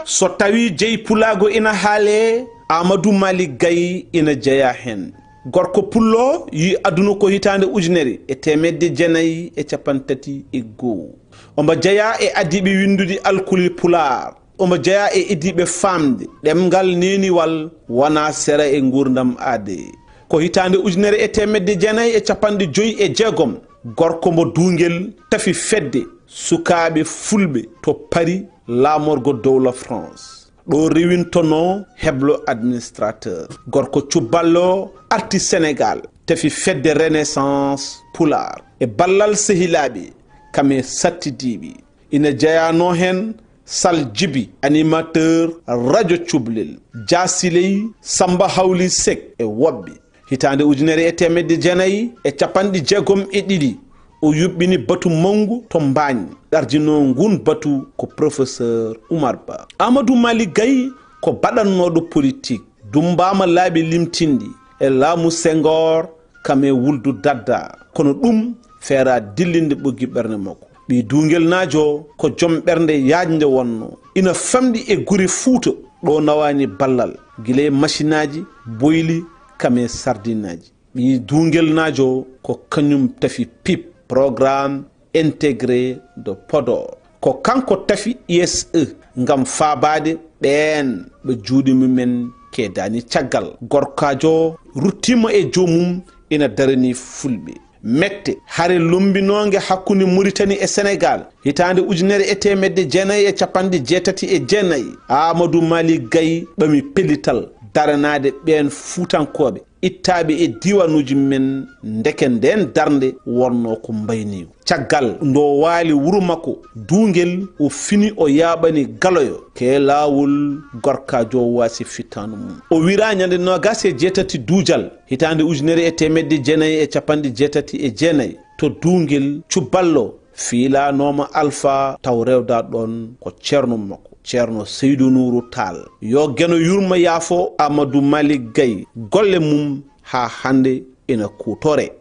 so tawi jeyi pulago ina haale Amadou Malick Gaye ina jeeya hen gorko pullo yi aduna ko hitande ujunere e 1950 omo jeeya e adiɓe windude alkuli pular omo jeeya e idiɓe famde ɗemgal neniwal wona sera e gurdam aade ko hitande ujunere e 1956 gorko mo Dunguel tafi fedde sukaɓe fulɓe to Paris lamorgo dowla France ɗo rewintono heblo administrateur gorko cuballo arti Sénégal tafi fedde Renaissance Pular e ballal sehilaɓe kame sattidiɓe ina jeyano hen Sal Djibi animateur radio cublel Jasiley Samba Hawli Sek e woɓɓe hitande ujunere e 1962 o yuɓɓini batu mangu to Mbagn ɗardino ngun batu ko professeur Oumar Ba Amadou Malick Gaye ko baɗannoɗo politique dumbama laaɓi limtindi e laamu Senghor kame wuldu dadda kono ɗum feera dillinde ɓoggi ɓernde makko ɓi Dunguel naajo ko joom ɓernde yajde wonno ina famɗi e guri Fouta ɗo nawani ballal guila machine aji boyli akkame sardinaji ɓi dungel najo ko kañum tafi PIP programme intégré de Podor ko kanko tafi ISE ngam faabade ɓen ɓe juuɗi mumen keedani caggal gorkajo ruttima e jomum ina darani fulɓe mette hare lumbinonge hakkunde Mauritanie e Sénégal hitande 1989 Amadou Malick Gaye ɓami pellital daranade ɓen fuutankoɓe ittaɓe e diwanuji men ndeke nden darde wonno ko mbaynigo caggal ndo waali wuro makko dungel o fini o yaɓani galoyo ke lawol gorkajo wasi fittanu mum o wira ñande 27 duujal hitande 1989 to dungel cuballo fiilanoma Alpha taw rewda ɗon ko ceerno makko ceerno Seydou Nourou Tall yo geno yurma yaafo Amadou Malick Gaye golle mum ha hande ina kutore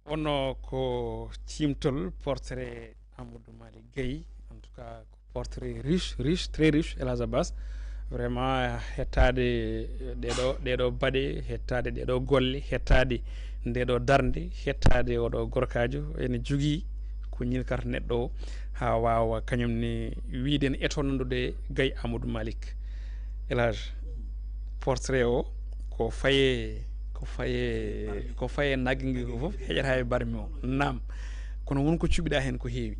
wonno ko cimtol portrait Amadou Malick Gaye en tout cas ko portrait riche très riche Elhadj Abbas vraiment hettade ɗeɗo baɗe hettade ɗeɗo golle hettade ndeɗo darde hettade oɗo gorkajo ene jogui ko ñilkata neɗɗo o ha wawa kañumne wiide ne eto nandude Gaye Amadou Malick Elhadj portrait o ko faye naggue ko foof heƴata e barmi o naam kono wonko cuɓiɗa hen ko heewi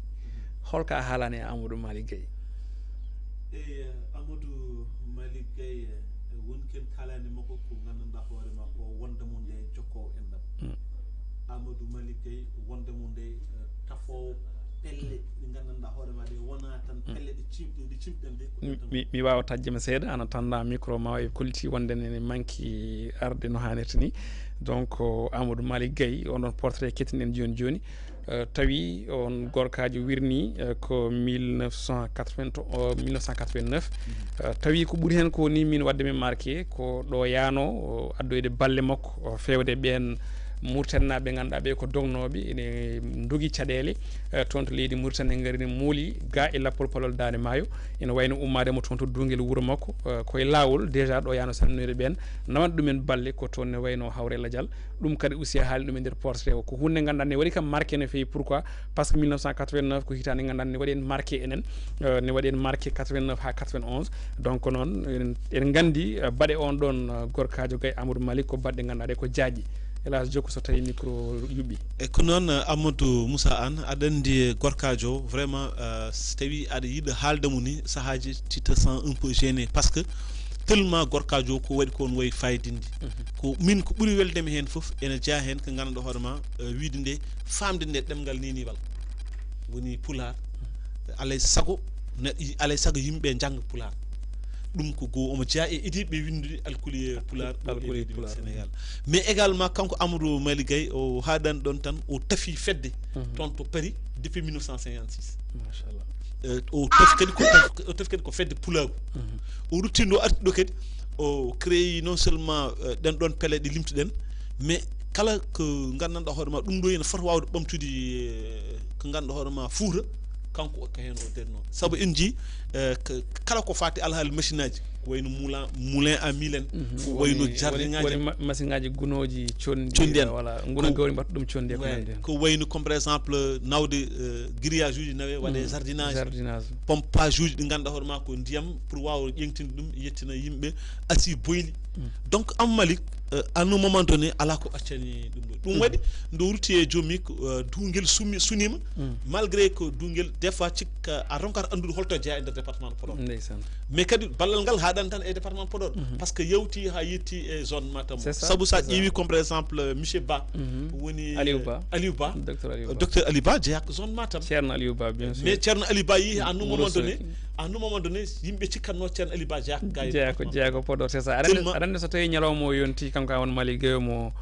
holka haalani e Amadou Malick Gaye Amadou Malick Gaye wonken kalani makko ko gandanɗa hoorema ko wonde mum nde jokkowo enɗam Amadou Malick Gaye wonde mum nde tafowo pelle ɗe gandanɗa hoorema ɗe wona tan pelle ɗe cimɗen nde mi wawa tajjima seeɗa ana tanda micro ma e kolliti wonde nene manki arde no hannirta ni donc Amadou Malick Gaye onon portrait kettinen joni tawi on gorkajo wirni ko 1989 tawi ko ɓuuri hen ko ni min wadde min marqué ko ɗo yaano addoyde balle makko fewde ɓen Mauritanie ganduɗa ɓe ko dognoɓe ene dogui caɗele toon to leydi Mauritanie garini muuli ga e lappol palol Dande Maayo ene wayno ummademo toon to dungel wuuro makko koye lawol déjà ɗo yano salminoyde ɓen nawanɗe ɗumen balle ko toon ne wayno Hawrella Dial ɗum kadi aussi haali ɗum e nder portrait o ko hunde ganduɗa ne waɗi kam marqué no fewi pourquoi par ce que 1989 ko hitande ganduɗa ne waɗi en marqué enen ne waɗi en marqué 89 ha 91 donc noon en gandi baɗe on ɗon gorkajo Gaye Amadou Malick ko baɗɗe ganduɗa ɗe ko jaaƴi Elhadj jokku so tawi micro yuɓɓi e ko noon Amadou Moussa Anne aɗa andi gorkajo vraiment so tawi aɗa yiiɗa haaldemo ni sahaji tu te sens un peu gêné par ce que tellement gorkajo ko waɗi ko on wayi faydinde ko min ko ɓuuri weldemi hen foof ene jeeya hen ko ganduɗa hoorema wiide nde famde nde ɗemgal niniwal woni pular alay saago yimɓe jangga pular ɗum ko goo omo jeeya e idiɓe windude alkulier pular Sénégal mais également kanko Amadou Malick Gaye o haɗani ɗon tan o tafi fedde toon to Paris depuis 1956 machallah o tafi kadi ko fedde pulago o ruttino arti ɗo kadi o créé non seulement ɗen ɗon pelle ɗe limtuɗen mais kala ko gandanɗa hoorema ɗum ɗo ene fota wawde ɓamtude ko ganduɗa hoorema Fouta kanko ko hen o derno saabu en jii kala ko fati alhaali machine aji ko wayno moulin à mil en ko wayno jardin ngaji machine ngaji gunoji condi en voilà guna gawri mbatta ɗum condi ko wayno comme par exemple nawde grillage uji nawe waɗe jardinage pompage uji ɗi ganduɗa hoorema ko ndiyam pour wawa ƴeŋtinde ɗum yettina yimɓe asi boyli donc Amadou Malick à un moment donné ala ko accani ɗum ɗo ɗum waɗi ndo rutti e jomum dungel sunima malgré que dungel des fois cikka a ronkata andude holto jeeya e nder département de Podor mais kadi ballal ngal haɗani tan e département de Podor par ce que yewti ha yetti e zone Matam saabu sa ƴeewi comme par exemple monsieur Ba woni Aliou Ba docteur Aliou Ba jeeya ko zone Matam ceerno Aliou Ba bien sûr mais ceerno Aliou Ba yi à un moment donné yimɓe cikkanno ceerno Aliou Ba jeeya ko Podor c'est ça aɗa so tawi ñalawma o yonti kanko Amadou Malick Gaye omo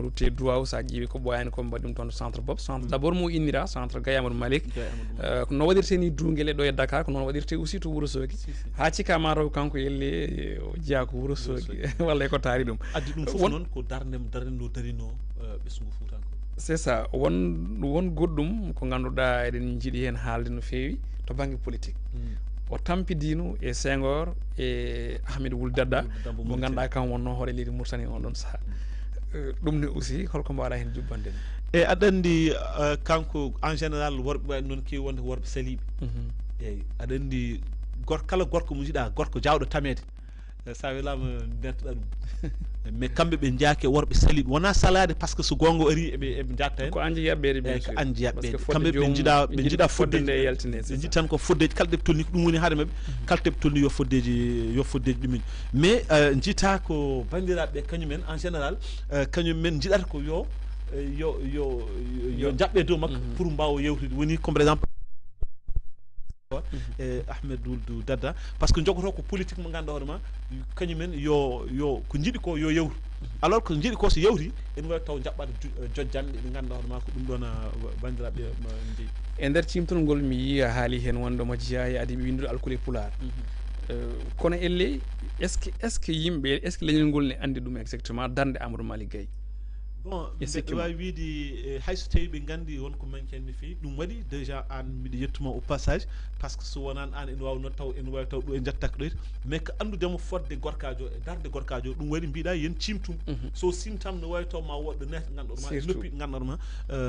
rutte duwaw sa ƴeewi ko ɓoyani ko mbaɗi ɗum toon centre bob centre d' abord mo innira centre Gaye Amadou Malick no waɗirte ni Dunguel e ɗo e Dakar ko noon waɗirte aussi to Wourossogui ha cikka mataw kanko yelle o jeeya ko Wourossogui walla ko taari ɗum addi ɗum fof noon ko darnemo darneno darino ɓesgu Foutanko c'est ça won goɗɗum ko ganduɗa eɗen jiiɗi hen haalde no feewi to banggue politique o tampidino e Senghor e Ahmed Wul Dadda mo ganduɗa kam wonno hoore leydi Mauritanie on ɗon saaha ɗum ne aussi holko mbawɗa hen jubbande e aɗa andi kanko en général worɓe waɗi noon kewi wonde worɓe saliɓe eyyi aɗa andi kala gorko mo jiiɗa gorko jawɗo tamede sa welama dentoɗa ɗum mais kamɓe ɓe jaake worɓe saliɓe wona salade par ce que so gonga ari eɓe jatta hen ko anji yaɓɓede bien sûr ko anji yaɓɓede kamɓe ɓe jiiɗa foddeji ɓe jiiɗi tan ko foddeji kala ɗeɓe tolni ko ɗum woni haade mabɓe kala ɗeɓe tolni yo foddeji ɗumen mais jiita ko bandiraɓe kañumen en général kañumen jiɗata ko yo jaɓɓe dow makko pour mbawa yewtude woni comme par exemple Ahmed Wuld Dadda par ce que jogoto ko politique mo ganduɗa hoorema kañumen yo ko jiiɗi ko yo yewru alors que jiiɗi ko so yewri en wawi taw jaɓɓade jojjanɗe ɗe ganduɗa hoorema ko ɗum ɗon bandiraɓe jeeyi e nder cimtolngol mi yi a haali hen wonde mo jeeya adi windude alkule pular kono elle est ce que yimɓe est ce que leñol ngol ne andi ɗum exactement darde Amadou Malick Gaye bon ɓe wawi wiide hayso tawi ɓe gandi wonko manque en no fewi ɗum waɗi déjà an mbiɗa yettuma au passage par ce que so wonani an ene wawno taw ene wawi taw ɗo e jettaka ɗoyta mais que andudemo fodde gorkajo e darde gorkajo ɗum waɗi mbiɗa yen cimtum so simtam no wawi taw ma woɗɗo neɗɗo ganduɗa ma noppi ganduɗa ma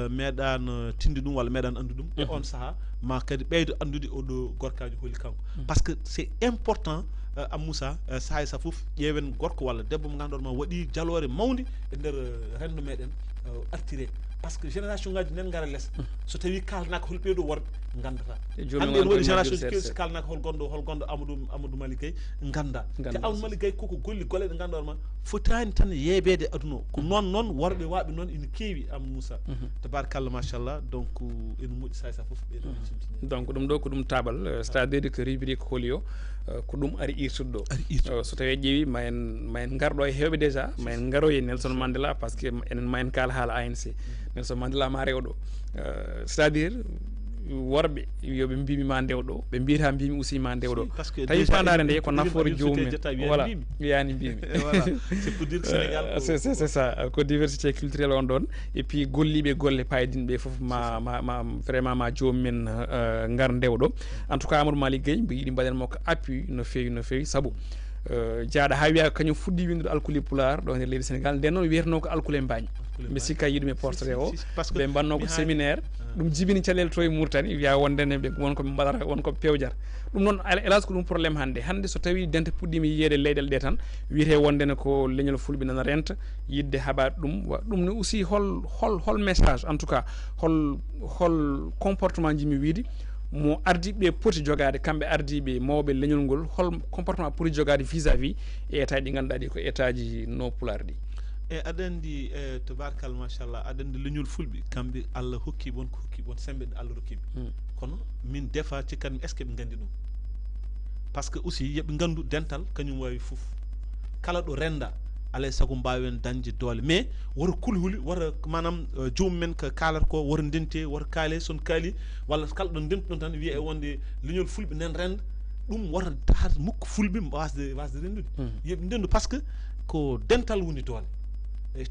meeɗan tinde ɗum walla meeɗan andu ɗum e on saaha ma kadi ɓeydo andude oɗo gorkajo holi kanko par ce que c'est important Moussa sahay sa fof ƴeewen gorko walla debbo mo ganduɗa ma waɗi jaloore mawde e nder rendo meɗen artiré par ce que génération ngaji nen gara less so tawi kalnaka hol ɓeeɗo worɓe gandata hande en waɗi génération ji kewsi kalnaka hol gonɗo Amadou Malick Gaye ganda te Amadou Malick Gaye koko golli golle ɗe ganduɗa ma fotani tan yeɓede aduna o ko noon worɓe waɓe noon ina keewi Moussa tabarakallah machallah donc ene moƴƴi sahay sa fof ɓeeɗo donc ɗum ɗo ko ɗum tabal c'est à dire que rubrique holi o ko ɗum ari irtude ɗo so tawi ƴeewi ma en garɗo e hewɓe déjà ma en garoye Nelson Mandela par ce que enen ma en kaala haala ANC Nelson Mandela ma rew ɗo c'est à dire worɓe yoɓe mbimi ma ndew ɗo ɓe mbiyata mbimi aussi ma ndew ɗo tawi fandare nde ko nafoore jomumen voilà wiyani mbimi c'est ça ko diversité culturelle on ɗon et puis golliɓe golle paydinɓe foof ma vraiment ma jomumen gar ndew ɗo en tout cas Amadou Malick Gaye mbi yiiɗi mbaɗenmo ko appui no fewi saabu jaaɗa ha wiya kañum fuɗɗi windude alkuli pular ɗo nder leydi Sénégal nden noon wiyeteno ko alkule mbañ mbi sikka yiɗum e portrait o ɓe mbanno ko séminaire ɗum jibini caɗele to e Mauritanie wiya wondene ɓe wonko ɓe mbaɗata wonko ɓe pewjata ɗum noon hélas ko ɗum probléme hande so tawi dente puɗɗima yiyede leyɗele ɗe tan wiyete wondene ko leñol fulɓe nana renta yidde haɓade ɗum ne aussi hol message en tout cas hol comportement jimi wiide mo ardiɓe poti jogade kamɓe ardiɓe mawɓe leñol ngol hol comportement poti jogade vis à vis e état ɗi ganduɗa ɗi ko état ji no pular ɗi e aɗa andi tobarkal machallah aɗa andi leñol fulɓe kamɓe Allah hokki bon ko hokki bon sembe Allah rokkiɓe kono min des fois cikkanmi est ce que ɓe gandi ɗum par ce que aussi yooɓe gandu dental kañum wawi foof kala ɗo renda alay saago mbawen dañde doole mais wora kulhuli wora manam jomumen ko kalata ko wora ndente wora kaale son kaali walla kala ɗo dentuɗon tan wiye e wonde leñol fulɓe nen renda ɗum wora tahata mukko fulɓe wasde rendude yooɓe ndendu par ce que ko dental woni doole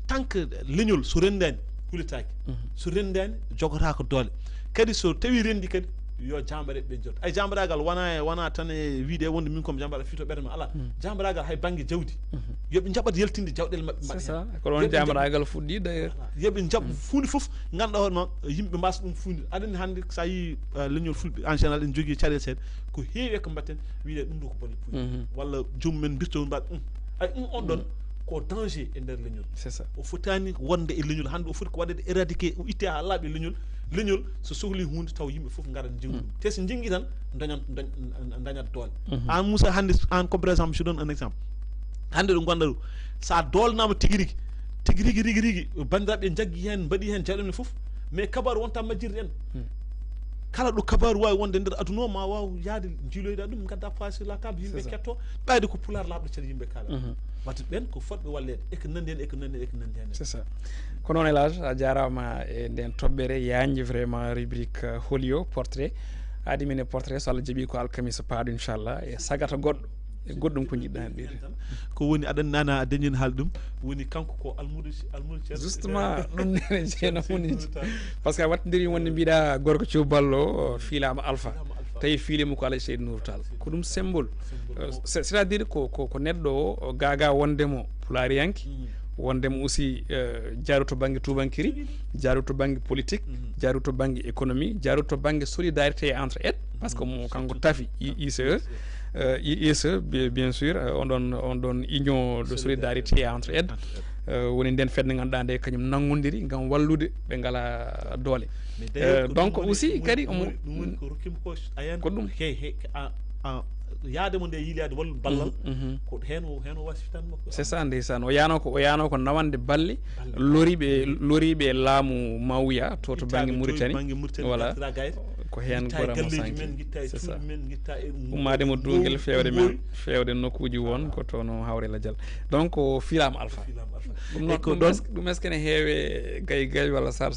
tant que leñol so rendani hulitaki so rendani jogotako doole kadi so tawi rendi kadi yo jambare ɓe jotto ay jambaragal wona tan e wiide wonde min komi jambara fito ɓerde ma ala jambaragal hay banggue jawdi yooɓe jaɓat yaltinde jawɗele mabɓe c'est ça ko ɗon jambaragal fuɗɗi d'ailleurs yooɓe jaɓ funde foof ganduɗa hoorema yimɓe mbasa ɗum funde aɗani hande sa yi leñol fulɓe en général en jogui caɗele seeɗa ko heewi ko mbatten wiide ɗum ɗo ko bolle puuɗi walla jomumen birtoon mbaɗa ay on ɗon ko danger e nder leñol c'est ça o fotani wonde e leñol hande o foti ko waɗede éradiqué o itte ha laaɓe leñol so sohli hunde taw yimɓe foof garat jinggu ɗum te so jingui tan dañat doole an Moussa hande an comme par exemple je donne un exemple hande ɗo gonɗa ɗo sa dolnama tigui rigui bandiraɓe jaggui hen mbaɗi hen jawɗele foof mais kabaru wonta majjirde en kala ɗo kabaru wawi wonde nder aduna o ma waw yaade jiiloyɗa ɗum gadda poids sur la table yimɓe ketto ɓayde ko pular laaɓɗo ceeɗa yimɓe kaala wata ɓen ko fotɓe wallede eko nandi hen eko nandi hen c'est ça ko noon Elage a jarama e nden toɓɓere yañde vraiment rubrique holi o portrait haadi men e portrait so Allah jaaɓi ko alkamisa paaɗo inchallah e sagata goɗɗo e goɗɗum ko jiɗɗa hen ɓeyde ko woni aɗa nana a dañin haal ɗum woni kanko ko almudo justement ɗum nene jeeno woni par ce que a wattidiri wonde mbiɗa gorko cuballo fiilama alpha tawi fiilima ko Alhaji Seydou Nourou Tall ko ɗum symbole c'est à dire ko neɗɗo o gaga wondemo pulariyanke wondemo aussi jaaru to banggue tubankiri jaaru to banggue politique jaaru to banggue économie jaaru to banggue solidarité entre aides par ce que mo kanko tafi ICE ICE bien sûr on ɗon union de solidarité entre aides woni nden fedde nde ganduɗa nde kañum nangodiri gam wallude ɓe ngala doole donc aussi kadi ko ɗum yaademo nde yiilade wallu ballal ko hen o wasitanmo c'est ça ndeysan o yano ko nawande balle loriɓe laamu mawya to banggue Mauritanie voilà ko hen gorama sanki c'est ça ummademo dugel fewde nokkuji won ko toon hawrela dial donc o filama alpha ɗum est ce que ne heewe gay walla sar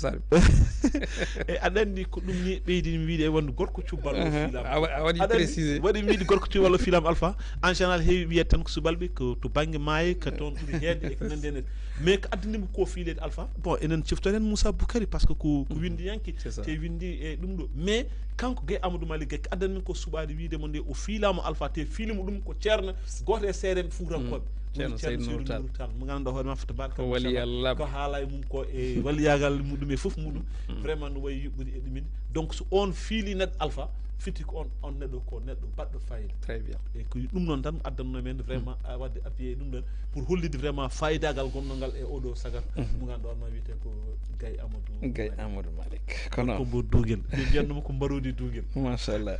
e aɗa andi ko ɗum ni ɓeydini wiide e wonde gorko cuballo a waɗi précisé waɗi wiide gorko cuballo filama alpha en général heewi wiyete tan ko subalɓe ko to banggue maaye ko toon ɓuuri heedde e ko nande hen mais ko addinimo ko fiilede alpha bon enen ciftoren Moussa Boukary par ce que ko windi yanki te windi e ɗum ɗo mais kanko gay Amadou Malick Gaye ko addani min ko suɓade wiidemo nde o fiilama alpha te fiilimo ɗum ko ceerno goto e seedeɓe Fuutankoɓe ceerno Seydou Nourou Tall mo ganduɗa hoore ma fota barka ko waliyallah ko haala e mum ko e waliyagal muɗum e foof muɗum vraiment no wayi yuɓɓudi e ɗumen donc so on fiili neɗɗo alpha fitti ko on neɗɗo ko neɗɗo baɗɗo fayida très bien e ko ɗum noon tan addanno men vraiment wadde appuyé ɗum ɗon pour hollide vraiment fayidagal gonnogal e oɗo sagar mo ganduɗa on ma wiyete ko Gaye Amadou Malick kono mbo dugel ɓe mbiyatnoma ko mbarodi dugel machallah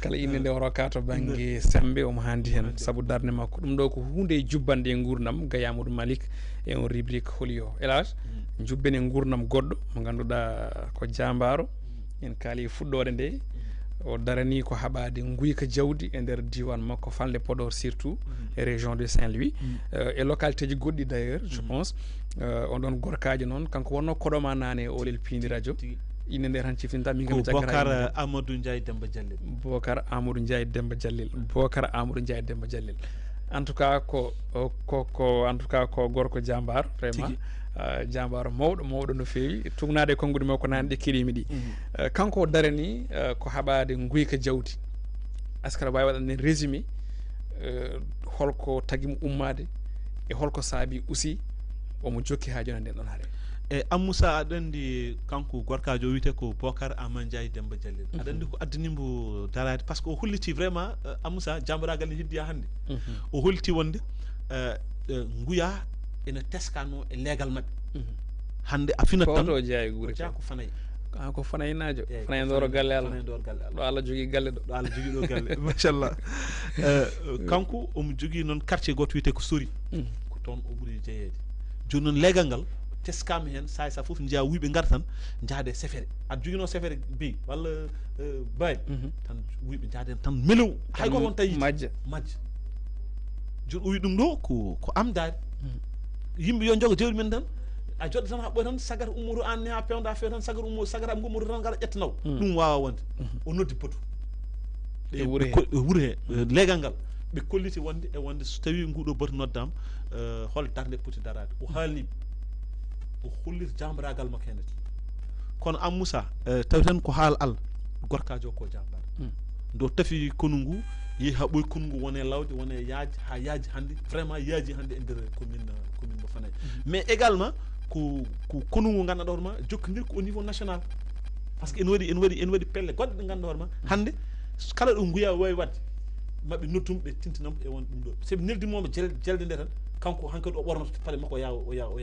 kala inde nde o rokka to banggue sembe omo handi hen saabu darde makko ɗum ɗo ko hunde jubbande e gurdam Gaye Amadou Malick e on rubrique holi o elage jubben e gurdam goɗɗo mo ganduɗa ko jambaro en kaali fuɗɗode nde o darani ko haɓade guyka jawdi e nder diwan makko Fanle Podor surtout e région de Saint-Louis e localité ji goɗɗi d' ailleurs je pense on ɗon gorkaji noon kanko wonno koɗoma nane e olel Pindi radio inde nde tan ciftinta min gami Bocar Amadou Ndiaye Demba Diallel Bocar Amadou Ndiaye Demba Diallel Bocar Amadou Ndiaye Demba Diallel en tout cas ko en tout cas ko gorko jambar vraiment jambaro mawɗo no feewi tugnade e konnguɗi makko nane ɗe keɗimi ɗi kanko o darani ko haɓade guyka jawdi askara wawi waɗande résumé holko tagimo ummade e holko saabi aussi omo jokki ha joni nden ɗon haare e Amoussa aɗa andi kanko gorkajo o wiyete ko Bocar Amadou Ndiaye Demba Diallel aɗa andi ko addinimo darade par ce que o holliti vraiment Amoussa jambaragal ne heddiya hannde o holliti wonde nguya ene teskano e leegal mabɓe hande a finat tan to jeeya guuri ko Fanaye ko Fanaynajo Fanaye ndoro galle Allah ɗo Allah jogui galle ɗo Allah jogui ɗo galle machallah kanko omo jogui noon quartier goto wiyete ko Sori ko toon o ɓuuri jeeyede joni noon leegal ngal teskama hen sa foof jeeya wuyɓe gar tan jaade sefere aɗa joguino sefere beyi walla bayi tan wuyɓe jaade tan melew hay goto on tawi majja joni o wi ɗum ɗo ko amdade yimɓe yo jogo jewɗi men tan a joɗɗo tan haɓɓoy tan sagata ummoto an ne ha pewda few tan sagata ummo sagata gummoto tan gara ƴettanaw ɗum wawa wonde o noddi poto e wuure he leegal ngal ɓe kolliti wonde so tawi nguɗo bato noddama hol darde poti darade o haalniɓe o hollita jambaragal makko henete kono Amoussa tawi tan ko haal Allah gorkajo ko jambar ndo tafi konungu yeehi ha ɓoy konungu wone lawde wone yaaji ha yaaji hande vraiment yaaji hande e nder commune mo Fanaye mais également ko konungu ganduɗa hoorema jokkodir ko au niveau national par ce que en waɗi pelle goɗɗe ɗe ganduɗa hoorema hande kala ɗo nguya wawi wadde mabɓe nottum ɓe tintinamo e won ɗum ɗo soɓe neldimomo jelde nde tan kanko hankkadi o ɓornoto paɗe makko o yawa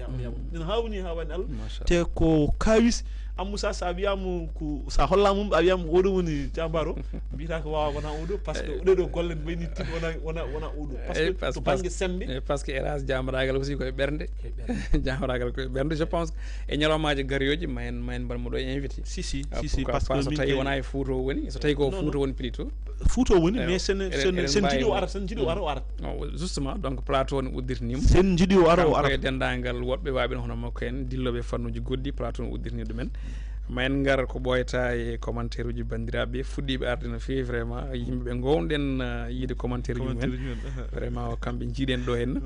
ina hawni ha wani Allah te ko kawis Amoussa sa wiyama ko sa hollamum a wiyama oɗo woni jambaro mbiyata ko wawa wona oɗo par ce que oɗo golle mayni tin wona oɗo par ce que to banggue sembe par ce que hélas jambaragal aussi koye ɓernde jambaragal koye ɓernde je pense e ñalomaji gariyoji ma en mbaɗmo ɗo invité si parce que so tawi wona e Fouta o woni so tawi ko Fouta woni plutôt Fouta o woni mais sen jiiɗi o ara sen jiiɗi o ara o arat justement donc plateau ne uddirnimo sen jiiɗi o ara o arat koye dendagal woɗɓe waɓe hono makko en dilloɓe fannuji goɗɗi plateau ne uddirni ɗumen ma en ngar ko ɓoyata e commentaire uji bandiraɓe fuɗɗiɓe arde no fewi vraiment yimɓeɓe gowɗen yiide commentaire uji mumen vraiment kamɓe jiiɗen ɗo henna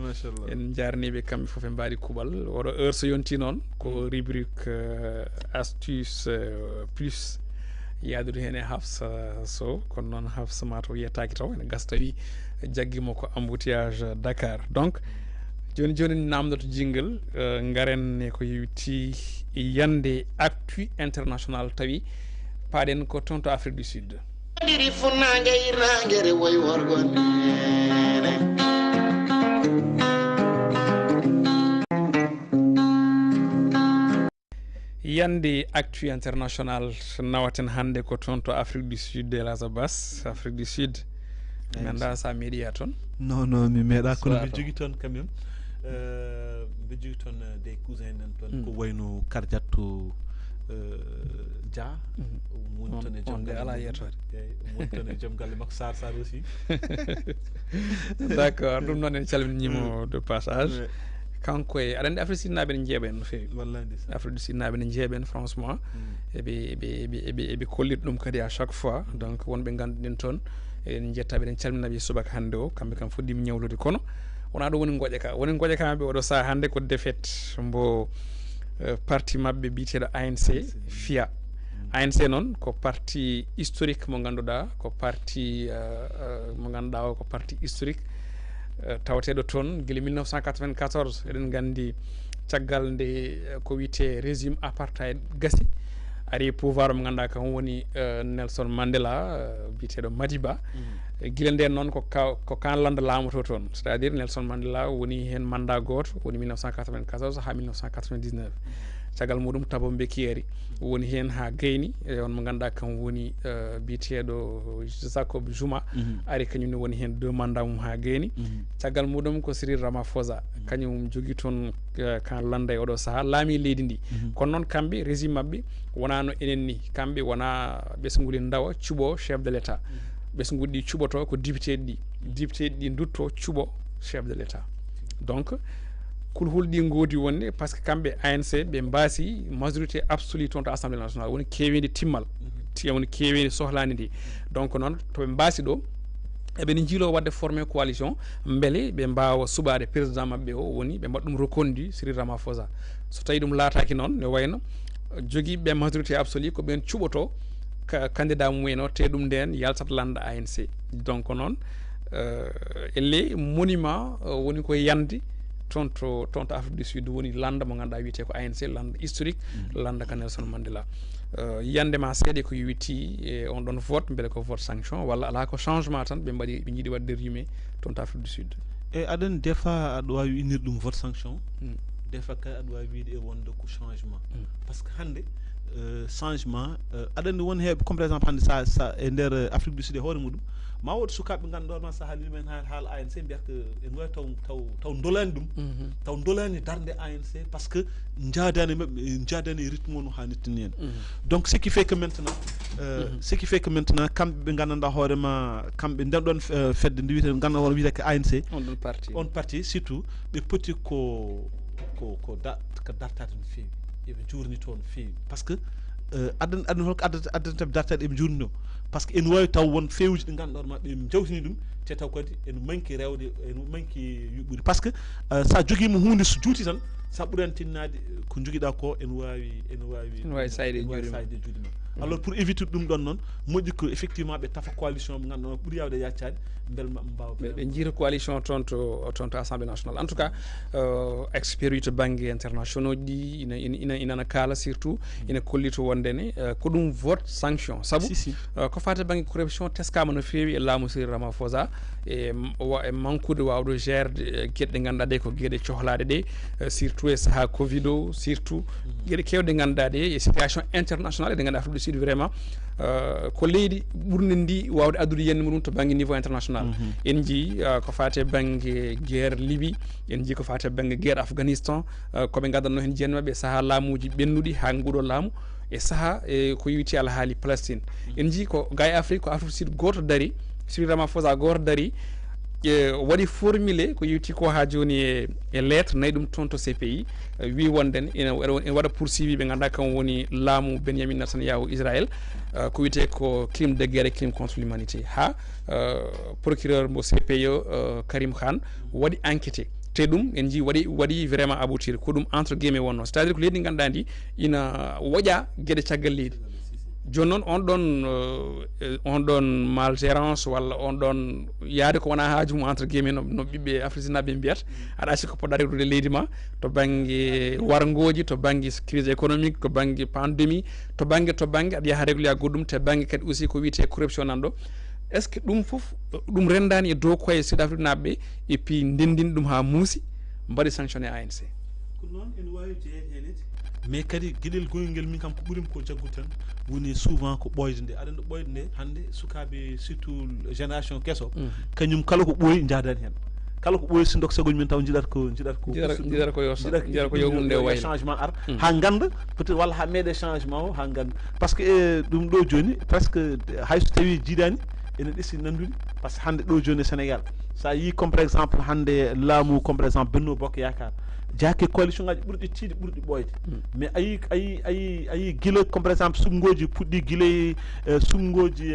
en jarniɓe kamɓe foof e mbaɗi kuuɓal oɗo heure so yonti noon ko rubrique astuce plus yaadude hen e Hafsa Sow kono noon Hafsa mataw yettaki taw ene gasa tawi jagguimo ko embouteillage Dakar donc joni joni namdoto jingle garen e ko yewti yande actu international tawi paaɗen ko toon to Afrique du Sud ɗiri funnangue irnanguere woy worgonde yande actu international nawaten hande ko toon to Afrique du Sud Elhadj Abbas Afrique du Sud mi anda sa meeɗiya toon non mi meeɗa kono mi jogui toon quand même mbe jogui toon des cousins nen toon ko wayno Kardiatou Dia woni toon e joom galle ala yettode woni toon e joom galle makko Sar aussi d' accord ɗum noon en calminimo de passage kanko e aɗa andi Afrique du Sud naaɓe ne jeeɓen no fewi Afrique du Sud naaɓe ne jeeɓen franchement eɓe kollita ɗum kadi à chaque fois donc wonɓe ganduɗen toon en jettaɓe eɗen calminaɓe subaka hannde o kamɓe kam fuɗɗima ñawlude kono wona ɗo woni goƴa ka woni goƴa kamaɓe oɗo saaha hannde ko défaite mbo parti mabɓe biteɗo ANC FIA ANC noon ko parti historique mo ganduɗa ko parti mo ganduɗa o ko parti historique tawateɗo toon guila 1994 eɗen gandi caggal nde ko wiyete régime apartheid gasi ari pouvoir mo ganduɗa kam woni Nelson Mandela biteɗo Madiba guila nden noon ko kan landa laamu to toon c'est à dire Nelson Mandela woni hen mandat goto woni 1994 ha 1999 caggal muɗum Thabo Mbeki woni hen ha gayni on mo ganduɗa kam woni biteɗo Jacob Zuma ari kañumne woni hen 2 mandat mum ha gayni caggal muɗum ko Cyril Ramaphosa kañum jogui toon kan landa e oɗo saaha laami leydi ndi kono noon kamɓe régime mabɓe wonano enen ni kamɓe wona ɓesguli dawa cuuɓo chef de l' état ɓesguɗi ɗi cuuɓoto ko député ɗi dutto cuuɓo chef de l' état donc kulhul ɗi goodi wonde par ce que kamɓe ANC ɓe mbasi majorité absolue toon to assemblée nationale woni kewede timmal woni kewede sohlani ndi donc noon toɓe mbasi ɗo eɓene jiilo wadde formé coalition beele ɓe mbawa suɓade président mabɓe o woni ɓe mbaɗa ɗum reconduit Cyril Ramaphosa so tawi ɗum laataki noon ne wayno joguiɓe majorité absolue ko ɓen cuuɓoto candidat mumen o te ɗum nden yaltat landa ANC donc noon elle monument woni ko yande toon to Afrique du Sud woni landa mo ganduɗa wiyete ko ANC landa historique landa ka Nelson Mandela yande ma seeɗe ko yowiti e on ɗon vote beele ko vote sanction walla ala ko changement tan ɓe mbaɗi ɓe jiiɗi wadde rime toon to Afrique du Sud e aɗani des fois aɗa wawi innir ɗum vote sanction des fois kay aɗa wawi wiide e wonde ko changement par ce que hande changement aɗani won heɓe comme par exemple hande sa e nder Afrique du Sud e hoore muɗum ma woodi sukaɓe ganduɗa ma sa haali ɗumen haala ANC mbiyata ko en wawi taw dolani ɗum taw dolani darde ANC par ce que jaadani mabɓe jaadani rythme o no hanirtini hen donc ce qui fait que maintenant kamɓe ɓe gandanɗa hoorema kamɓe nden ɗon fedde nde wiyete ganduɗa hoore wiyete ko ANC on parti surtout ɓe poti ko dartade no fewi eɓe jurni toon no fewi par ce que addan holko addanta ɓe dartade eɓe jurni o par ce que en wawi taw won fewuji ɗi ganduɗa ma ɓe jawtini ɗum te taw kadi en manqui rewde en manqui yuɓɓude par ce que sa joguima hunde so juuti tan sa ɓuurani tinnade ko joguiɗa ko en wawi sayde juuɗe ma alors pour éviter ɗum ɗon noon moƴƴi ko effectivement ɓe tafa coalition ɓe ganduɗa ɓuuri yawde yaccade beel maɓe mbawa ɓe jiita coalition toon to assemblée nationale en tout cas expert to banggue internationaux ɗi inana kaala surtout ina kollito wondene ko ɗum vote sanction saabu ko fate banggue corruption teskama no fewi e laamu Cyril Ramaphosa e manqueude wawde gerde gueɗe ɗe ganduɗa ɗe ko gueɗe cohlade ɗe surtout e saaha covid o surtout gueɗe kewɗe ganduɗa ɗe e situation internationale ɗe ganduɗa Afrique du Sud vraiment ko leydi ɓurde ndi wawde addude yenne muɗum to banggue niveau international en jii ko fate banggue guerre Libye en jii ko fate banggue guerre Afghanistan koɓe gaddanno hen jeenno mabɓe saaha laamuji ɓennuɗi ha nguɗo laamu e saaha ko yewiti alhaali Palestine en jii ko ga e Afrique ko Afrique du Sud goto daari Cyril Ramaphosa goto daari waɗi formulé ko yewti ko ha joni e lettre nayi ɗum toon to CPI wi wonden ene waɗa poursuivi ɓe ganduɗa kam woni laamu Benyamin Netanyahu Israël ko wiyete ko crime de guerre et crime contre l'humanité ha procureur mo CPI Karim Khan waɗi enquêté te ɗum en ji waɗi vraiment aboutir ko ɗum entre guillemets wonno c'est à dire ko leydi ganduɗa ndi ina woƴa gueɗe caggal leydi joni noon on ɗon malgérance walla on ɗon yaade ko wona haaju mum entre guillemets no ɓiɓɓe africinaɓe mbiyata aɗa acci ko poɗɗa reglude leydi ma to banggue wargoji to banggue crise économique to banggue pandémie to banggue aɗa yaaha régluya goɗɗum te banggue kadi aussi ko wiyete corruption nan ɗo est ce que ɗum foof ɗum rendani e dow koye sud afrique naɓeɓe et puis ndendini ɗum ha muusi mbaɗi sanctionné ANC ko noon ene wawi jeeyede hen mais kadi gueɗel goyngel min kam ko ɓuurimi ko jaggude tan woni souvent ko ɓoyde nde aɗa andi ɓoyde nde hande sukaɓe surtout génération kesso kañum kala ko ɓooyi jadani hen kala ko ɓooyi so doksagoji men taw jiɗata ko yo hunde way changement ar ha ganda peut être walla ha meeɗe changement o ha ganda par ce que ɗum ɗo joni presque hayso tawi jiiɗani ene ɗessi nandude par ce que hande ɗo joni e Sénégal sa yi comme par exemple hande laamu comme par exemple Benno Bokk Yakar jaake coalition ngaji ɓurɗi tiiɗi ɓurɗi ɓoyde mais ayi guila comme par exemple sumgoji puɗɗi guila sumgoji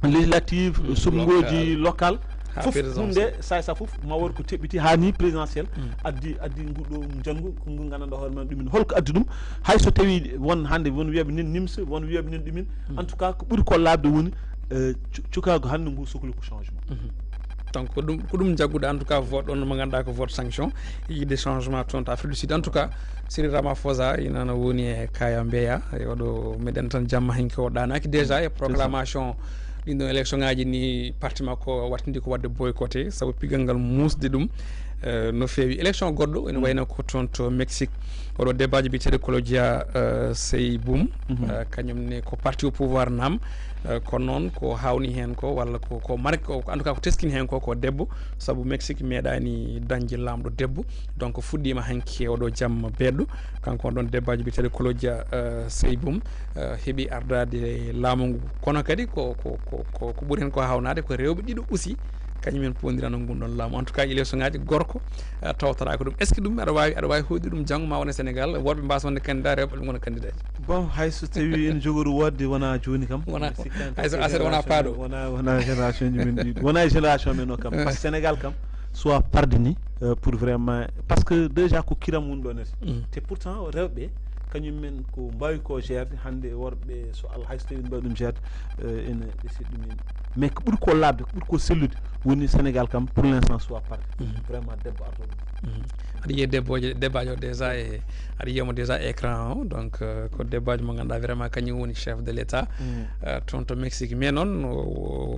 législative sumgoji local fof hunde sa fof ma wori ko teɓɓiti ha ni présidentiel addi nguɗo janggo ko ngu gandanɗa hoore men ɗumin holko addi ɗum hayso tawi won hande won wiyaɓe nen nimsa won wiyaɓe nen ɗumin en tout cas ko ɓuuri ko labde woni cukago hande ngu sohli ko changement donc ko ɗum jaggude en tout cas vote on mo ganduɗa ko vote sanction yide changement toon to Afrique du Sud en tout cas Cyril Ramaphosa inana woni e Kaya Mbeya e oɗo meɗen tan jamma henke o ɗanaki déjà e proclamation ɗin ɗon élection ngaji ni parti makko wattidi ko wadde boycotté saabu pigal ngal musde ɗum no feewi élection goɗɗo ene wayno ko toon to Mexique oɗo débat ji biteɗo Claudia Sheinbaum kañumne ko parti au pouvoir nam kono noon ko hawni hen ko walla ko marque en tout cas ko teskini hen ko debbo saabu Mexique meeɗani dañde lamɗo debbo donc fuɗɗima hanki oɗo jamma beɗɗo kanko on ɗon débat ji biteɗo Claudia Sheinbaum heeɓi ardade laamu ngu kono kadi ko ɓuuri hen ko hawnade ko rewɓe ɗiɗo aussi kañumen pondirano gunɗon laamu en tout cas élection ngaji gorko tawtara ko ɗum est ce que ɗum aɗa wawi hoyde ɗum janggo ma wona Sénégal worɓe mbasa wonde candidat rewɓe ɗum gona candidat bon hayso tawi en jogoru wodde wona joni kam hayso aset wona paaɗo wona génération ji men ɗiɗo wona génération men o kam par ce que Sénégal kam soit pardini pour vraiment parce que déjà ko kiram woni ɗo nete te pourtant rewɓe kañumen ko mbawi ko gerde hande worɓe so Allah hayso tawi mbawi ɗum gerde ene ɗesi ɗumen mais ko ɓuuri ko labde ko ɓuuri ko sellude woni Sénégal kam pour l'instant soit parti vraiment debbo arto ɗum aɗa yiiya debbajo déjà e aɗa yiyamo déjà écran o donc ko debbajo mo ganduɗa vraiment kañum woni chef de l' état toon to Mexique mais noon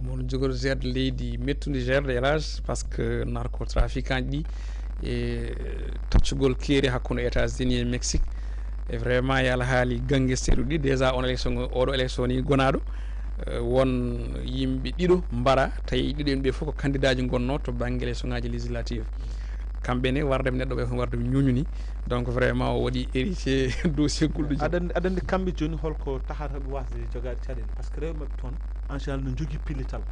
mono jogori gerde leydi mettude gerde élage par ce que narcotrafiquant ɗi e taccugol keeri hakkude États-Unis e Mexique e vraiment yo Allah haali gangesteru ɗi déjà on élection oɗo élection ni gonaɗo won yimɓe ɗiɗo mbara tawi ɗiɗo yimɓe fof ko candidat ji gonno to banggue élection ngaji législative kamɓene wardemo neɗɗo ɓe ko wardemo ñuñuni donc vraiment o waɗi hérité dossier gulɗo aɗa andi kamɓe joni holko tahata ɓe wasde jogade caɗele par ce que rewɓe mabɓe toon en général no jogui pillital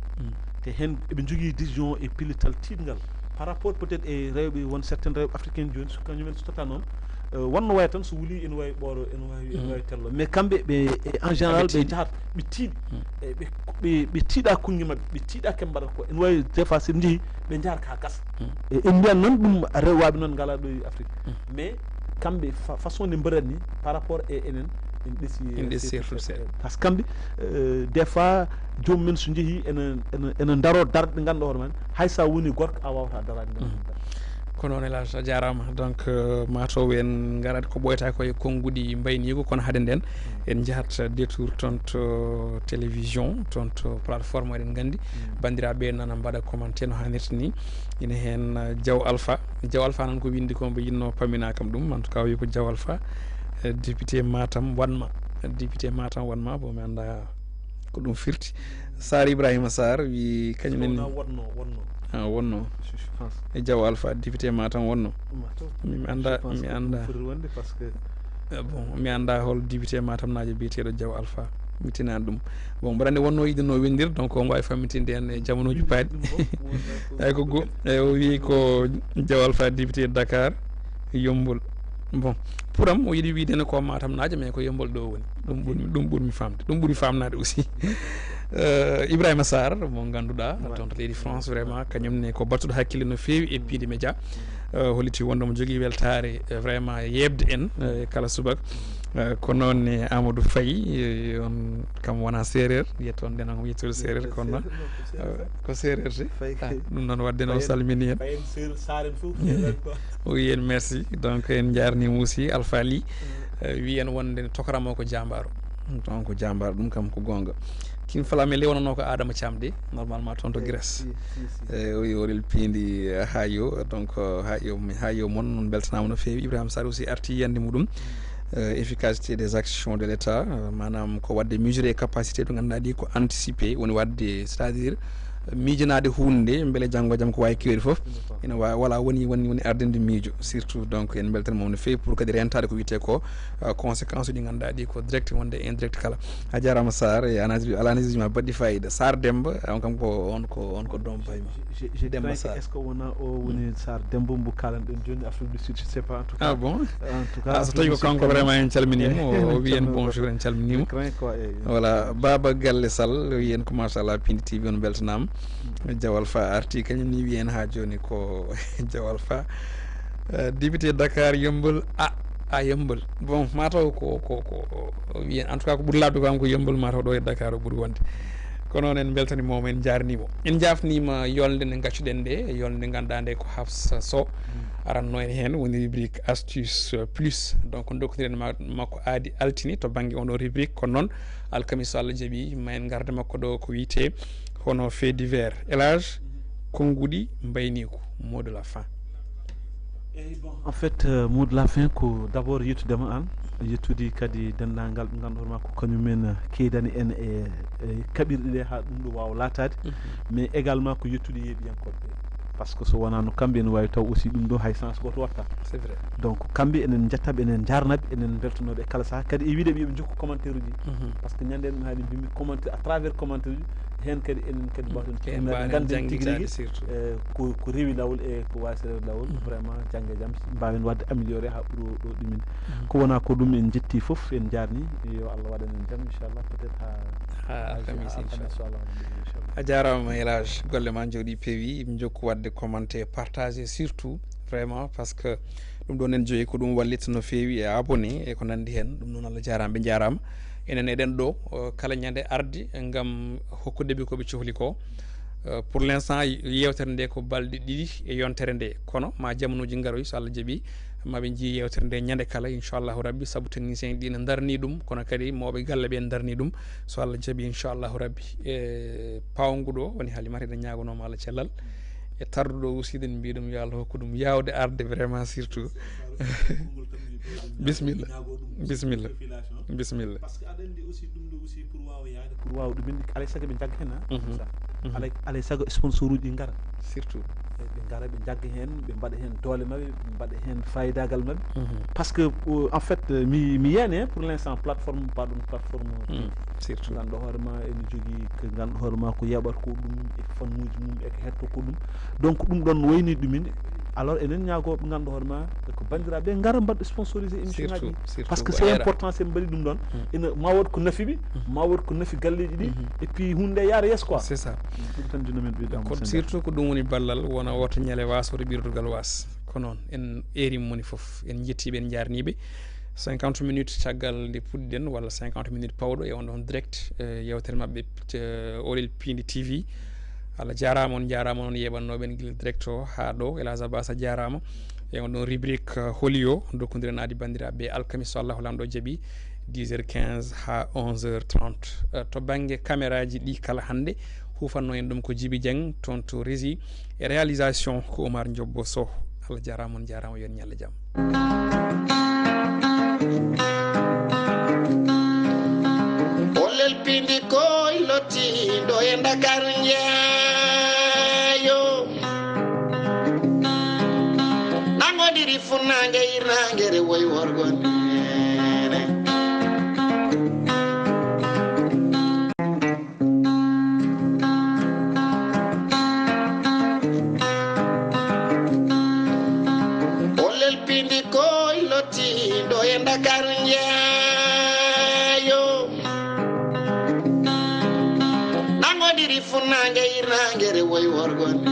te hen eɓe jogui décision e pillital tiɗgal par rapport peut être e rewɓe won certaine rewɓe africaine joni so kañumen so tota noon wonno way tan so wuuli ene wawi ɓooro ene wawi tello mais kamɓe ɓe en général ɓe jahat ɓe tiiɗi ɓe tiiɗa kunge mabɓe ɓe tiiɗa keɓe mbaɗata ko ene wawi des fois sen jeehi ɓe jahata ka gasa en mbiyan noon ɗum rewwaɓe noon ngala ɗo e Afrique mais kamɓe façon nde mbaɗat ni par rapport e enen en ɗessi par ce que kamɓe des fois jomumen so jeehi ene daro darde ɗe ganduɗa hoore men hay sa woni gorko a wawata darade nde ko noon elage a jarama donc mataw en garat ko ɓoyta koye konnguɗi mbaynigo kono hade nden en jahat détour toon to télévision toon to plateforme eɗen gandi bandiraɓe nana mbaɗa commenté no hannirta ni ina hen Diaw Alpha noon ko windi ko mbo yinno pamina kam ɗum en tout cas o wi ko Diaw Alpha député Matam wanma bon mi anda ko ɗum firti Sar Ibrahima Sarr wi kañumen wonno e Diaw Alpha député Matam wonno mi anda bon mi anda hol député Matam najo biyeteɗo Diaw Alpha mittinani ɗum bon mbaɗa andi wonno yiɗino wendir donc on wawi fammitinde hen e jamonuji paaɗi eyyi ko go eyyi o wi ko Diaw Alpha député Dakar Yombol bon pour am o yiiɗi wiidene ko Matam naajo mais ko Yombol ɗo woni ɗum ɓuurmi famde ɗum ɓuuri famnade aussi Ibrahima Sarr mo ganduɗa toon to leydi France vraiment kañumne ko battuɗo hakkille no fewi e piide média holliti wondomo jogui weltare vraiment yebde en kala subaka ko noon ne Amadou Faye on kam wona séréer yettoon nden on yettude séréer kono noon ko séréer te ɗum noon wadde no salmini en o wi en merci donc en jarnima aussi Alpha Ly wi en wonde tokaramo ko jambaro donc jambaro ɗum kam ko gonga kin falame lewnano ko Adama Thiam de normalement toon to Grèce o wi oɗel piindi ha yo donc ha yo moon noon beltanama no fewi Ibrahima Sarr aussi arti yiyande muɗum efficacité des actions de l'État manam ko wadde mesurer capacité to ganduɗa ɗi ko anticiper woni wadde c'est à dire miijanade hunde beele janggo jaam ko wawi kewri foof ina wala woni ardende miijo surtout donc en beltanimo no fewi pour kadi rentade ko wiyete ko conséquence ɗi ganduɗa ɗi ko direct wonde indirect kala a jarama Sarr e analyse ma baɗɗi fayida Sarr Demba on kam ko on ko dom bayma Demba Sarr est ce que wona o woni Sarr Demba mbo kalanɗen joni Afrique du Sud je sais pas en tout cas bon en tout cas so tawi ko kanko vraiment en calminimo o wi en bonjour en calminimo voilà Baba Galle Sall wi en ko machallah Pindi TV on beltanama Diaw Alpha arti kañum ni wiyen ha joni ko Diaw Alpha député Dakar Yombol a Yombol bon mataw ko wiyen en tout cas ko ɓuuri labde ko am ko Yombol mataw ɗo e Dakar o ɓuuri wonde kono noon en beltanimomo en jarnimo en jafnima yolde nde gaccuɗen nde yolde nde ganduɗa nde ko Hafsa Sow aranno en hen woni rubrique astuce plus donc dokkodiren makko aadi altini to banggue on o rubrique kono noon alkamiso Allah jaaɓi ma en garda makko ɗo ko wiyete hono fait divers élage konguɗi mbayniku mot de la fin. En fait mot de la fin ko d'abord yettudema an yettude kadi dendagal ɓe ganduɗa ko kañumen keedani en e kaɓirɗe ɗe ha ɗum ɗo wawa latade mais également ko yettude yeeɗiyankoɓe par ce que so wona no kamɓe ene wawi taw aussi ɗum ɗo hay sens goto watta c'est vrai donc kamɓe enen jettaɓe enen jarnaɓe enen beltanoɓe kala saaha kadi e wiideɓe yooɓe jokku commentaire uji par ce que ñande ɗum haali mbimi commentaire à travers commentaire uji hen kadi enen kadi mbawten ganden tigui rigui ko rewi lawol e ko wasi rewi lawol vraiment jangge jaam mbawen wadde amélioré ha ɓuuro ɗo ɗumen ko wona ko ɗum en jetti foof en jarni yo Allah waɗan en jaam inchallah peut être ha alkamis inchallah a jarama élage golle ma jooɗi peewi mi jokku wadde commenté partagé surtout vraiment parce que ɗum ɗo nen joyi ko ɗum wallita no fewi e abonné e ko nandi hen ɗum noon Allah jarama ɓe jarama enen eɗen ɗo kala ñande arde gam hokkudeɓe koɓe cohli ko pour l'instant yewtere nde ko balɗe ɗiɗi e yontere nde kono ma jamanuji garoy so Allah jaaɓi maɓe jii yewtere nde ñande kala inchallahu rabbi saabu technicien ɗi ne darni ɗum kono kadi mawɓe galle ɓe darni ɗum so Allah jaaɓi inchallahu rabbi e pawguɗo woni haalimata eɗen ñagonoma Allah cellal e tarduɗo aussi ɗen mbi ɗum yo Allah hokku ɗum yawde arde vraiment surtout bisimilla bisimilla par ce que aɗa andi aussi ɗum ɗo aussi pour wawa yaade pour wawa ɗumen alay saago ɓe jagga hen alay saago sponsor uji ɗi gara surtout ɓe gara ɓe jagga hen ɓe mbaɗa hen doole mabɓe ɓe mbaɗa hen fayidagal mabɓe par ce que en fait mi yiyani pour l'instant plateforme baɗum plateforme surtout ganduɗa hoorema ene jogui ko ganduɗa hoorema ko yaɓat ko ɗum e fannuji mum eko hetto ko ɗum donc ɗum ɗon wayni ɗumen alors enen ñagoɓe ganduɗa hoorema ko bandiraɓe gara mbaɗa sponsorisé émission ngaji par ce que c'est important sen mbaɗi ɗum ɗon ina ma waɗ ko nafiɓe ma waɗ ko nafi galleji ɗi et puis hunde yaara yeeso quoi c'est ça ɗum tan dinomen ɓiɗa surtout ko ɗum woni ballal wona woto ñale was woto ɓirdugal was ko noon en erima moni foof en jettiɓe en jarniɓe 50 minutes caggal nde puɗɗiɗen walla 50 minutes pawɗo e on ɗon direct yewtere mabɓe Oɗel Pindi TV Allah jarama on yeɓannoɓen guila direct o ha ɗo Elage Abbas a jarama e on ɗon rubrique holio dokkodiren adi bandiraɓe alkamis so Allahu lamɗo jaaɓi 10h15 ha 11h30 to banggue caméra ji ɗi kala hande hufanno en ɗum ko Djiby Dieng toon to régie e réalisation ko Oumar Diobbo Sow Allah jarama on jarama yon ñalla jaam Oɗel Pindi koy lotti ɗo e Dakar jeeyo nangodiri funnange irnangere woy worgonde e Ndakaaru njeeyo nangodiri funange irnangere woy worgonde